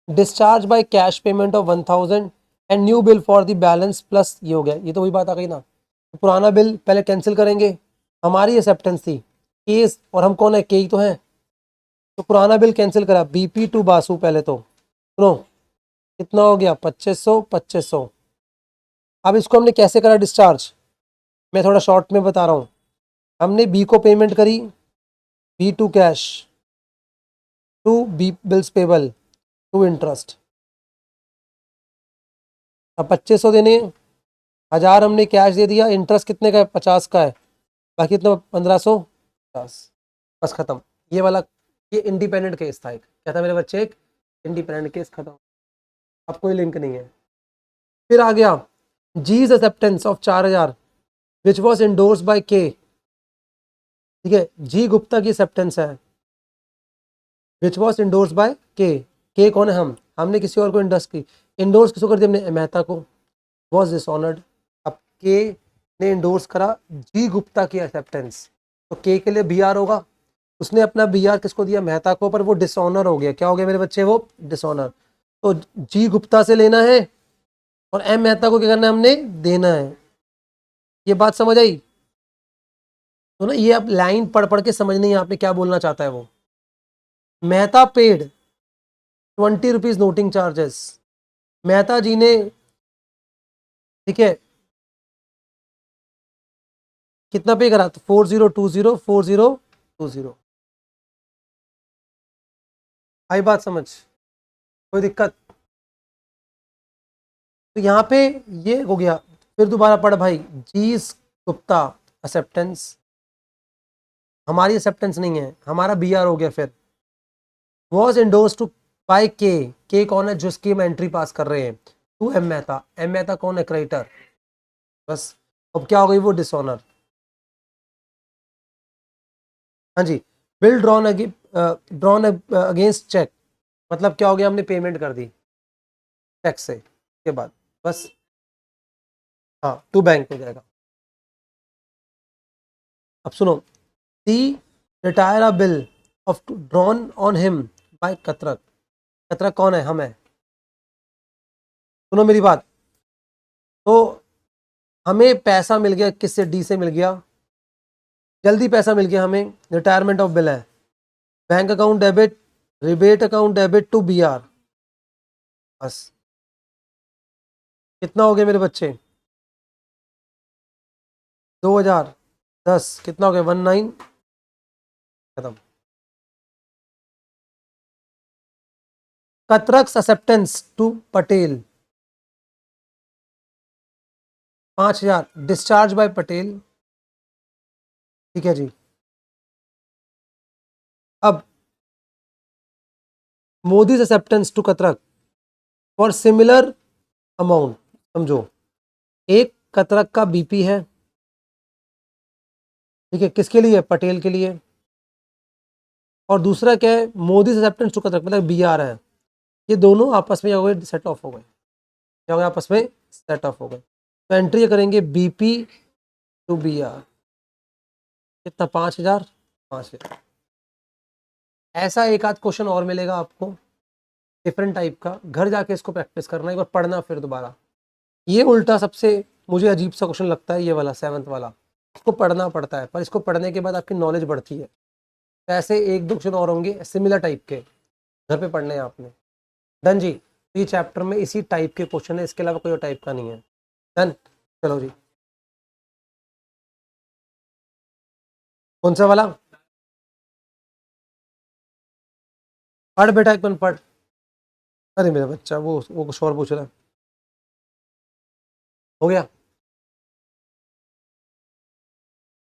discharge by cash payment of 1000 and new bill for the balance plus, ये हो गया, ये तो वही बात आ गई ना, तो पुराना बिल पहले कैंसिल करेंगे, हमारी एक्सेप्टेंस थी केस, और हम कौन है, के ही तो हैं, तो पुराना बिल कैंसिल करा, बीपी टू बासु, पहले तो सुनो कितना हो गया, 2500। अब इसको हमने कैसे करा डिस्चार्ज, मैं थोड़ा शॉर्ट में बता रहा हूँ। हमने बी को पेमेंट करी, B to cash, to B bills payable, to interest. अब 2500 देने, 1000 हमने कैश दे दिया, इंटरेस्ट कितने का है, 50 का है, बाकी इतना 1550, बस खत्म। ये वाला, ये इंडिपेंडेंट केस था एक, क्या था मेरे बच्चे, एक इंडिपेंडेंट केस, खत्म, अब कोई लिंक नहीं है। फिर आ गया G's acceptance of 4000 which was endorse by K, ठीक है, जी गुप्ता की एक्सेप्टेंस है, विच वॉज इंडोर्स बाय के कौन है, हमने किसी और को इंडोर्स किसको कर दिया, हमने मेहता को, वॉज डिसऑनर्ड। अब के ने इंडोर्स करा जी गुप्ता की एक्सेप्टेंस, तो के लिए बी आर होगा, उसने अपना बी आर किसको दिया, मेहता को, पर वो डिसऑनर हो गया, क्या हो गया मेरे बच्चे, वो डिसऑनर। तो जी गुप्ता से लेना है और एम मेहता को क्या करना है, हमने देना है। ये बात समझ आई, तो ना ये आप लाइन पढ़ पढ़ के समझ नहीं है आपने क्या बोलना चाहता है वो। Mehta paid 20 rupees noting charges, Mehta ji ने, ठीक है, कितना पे करा, तो 4020 आई बात समझ, कोई दिक्कत, तो यहाँ पे ये हो गया। फिर दोबारा पढ़ भाई, जीस गुप्ता एक्सेप्टेंस, हमारी एक्सेप्टेंस नहीं है, हमारा बी आर हो गया। फिर वॉज इंडोर्स टू बाय के कौन है, जिसकी हम एंट्री पास कर रहे हैं, to M Mehta, M Mehta कौन है, क्रेडिटर, बस। अब क्या हो गई, वो डिसऑनर। हाँ जी, बिल ड्रॉन अगेंस्ट चेक, मतलब क्या हो गया, हमने पेमेंट कर दी चेक से के बाद, बस, हाँ, टू बैंक हो जाएगा। अब सुनो, C retire a bill of drawn on him by Katrak, Katrak कौन है, हम है, सुनो मेरी बात, तो हमें पैसा मिल गया, किससे, डी से मिल गया, जल्दी पैसा मिल गया हमें, रिटायरमेंट ऑफ बिल है, bank account debit, rebate account debit to B R, बस कितना हो गया मेरे बच्चे, 2010, कितना हो गया, 19, खत्म। Katrak's acceptance to Patel 5000, discharge by Patel, ठीक है जी। अब Modi acceptance to Katrak for similar amount, समझो, एक कतरक का बीपी है, ठीक है, किसके लिए, पटेल के लिए, और दूसरा क्या है, मोदी एक्सेप्टेंस टू कतरक मतलब बी आर है, ये दोनों आपस में क्या हो गए, सेट ऑफ हो गए, क्या हो गया, आपस में सेट ऑफ हो गए, तो एंट्री करेंगे बीपी टू बी आर, कितना, 5000, 5000। ऐसा एक आध क्वेश्चन और मिलेगा आपको डिफरेंट टाइप का, घर जाके इसको प्रैक्टिस करना, एक बार पढ़ना फिर दोबारा। ये उल्टा सबसे मुझे अजीब सा क्वेश्चन लगता है, ये वाला 7th वाला, इसको पढ़ना पड़ता है, पर इसको पढ़ने के बाद आपकी नॉलेज बढ़ती है। तो ऐसे एक दो क्वेश्चन और होंगे सिमिलर टाइप के, घर पे पढ़ने हैं आपने। डन जी। तो ये चैप्टर में इसी टाइप के क्वेश्चन है, इसके अलावा कोई और टाइप का नहीं है। डन। चलो जी, कौन सा वाला? पढ़ बेटा एक मिनट पढ़। अरे मेरा बच्चा वो कुछ और पूछ रहा है। हो गया।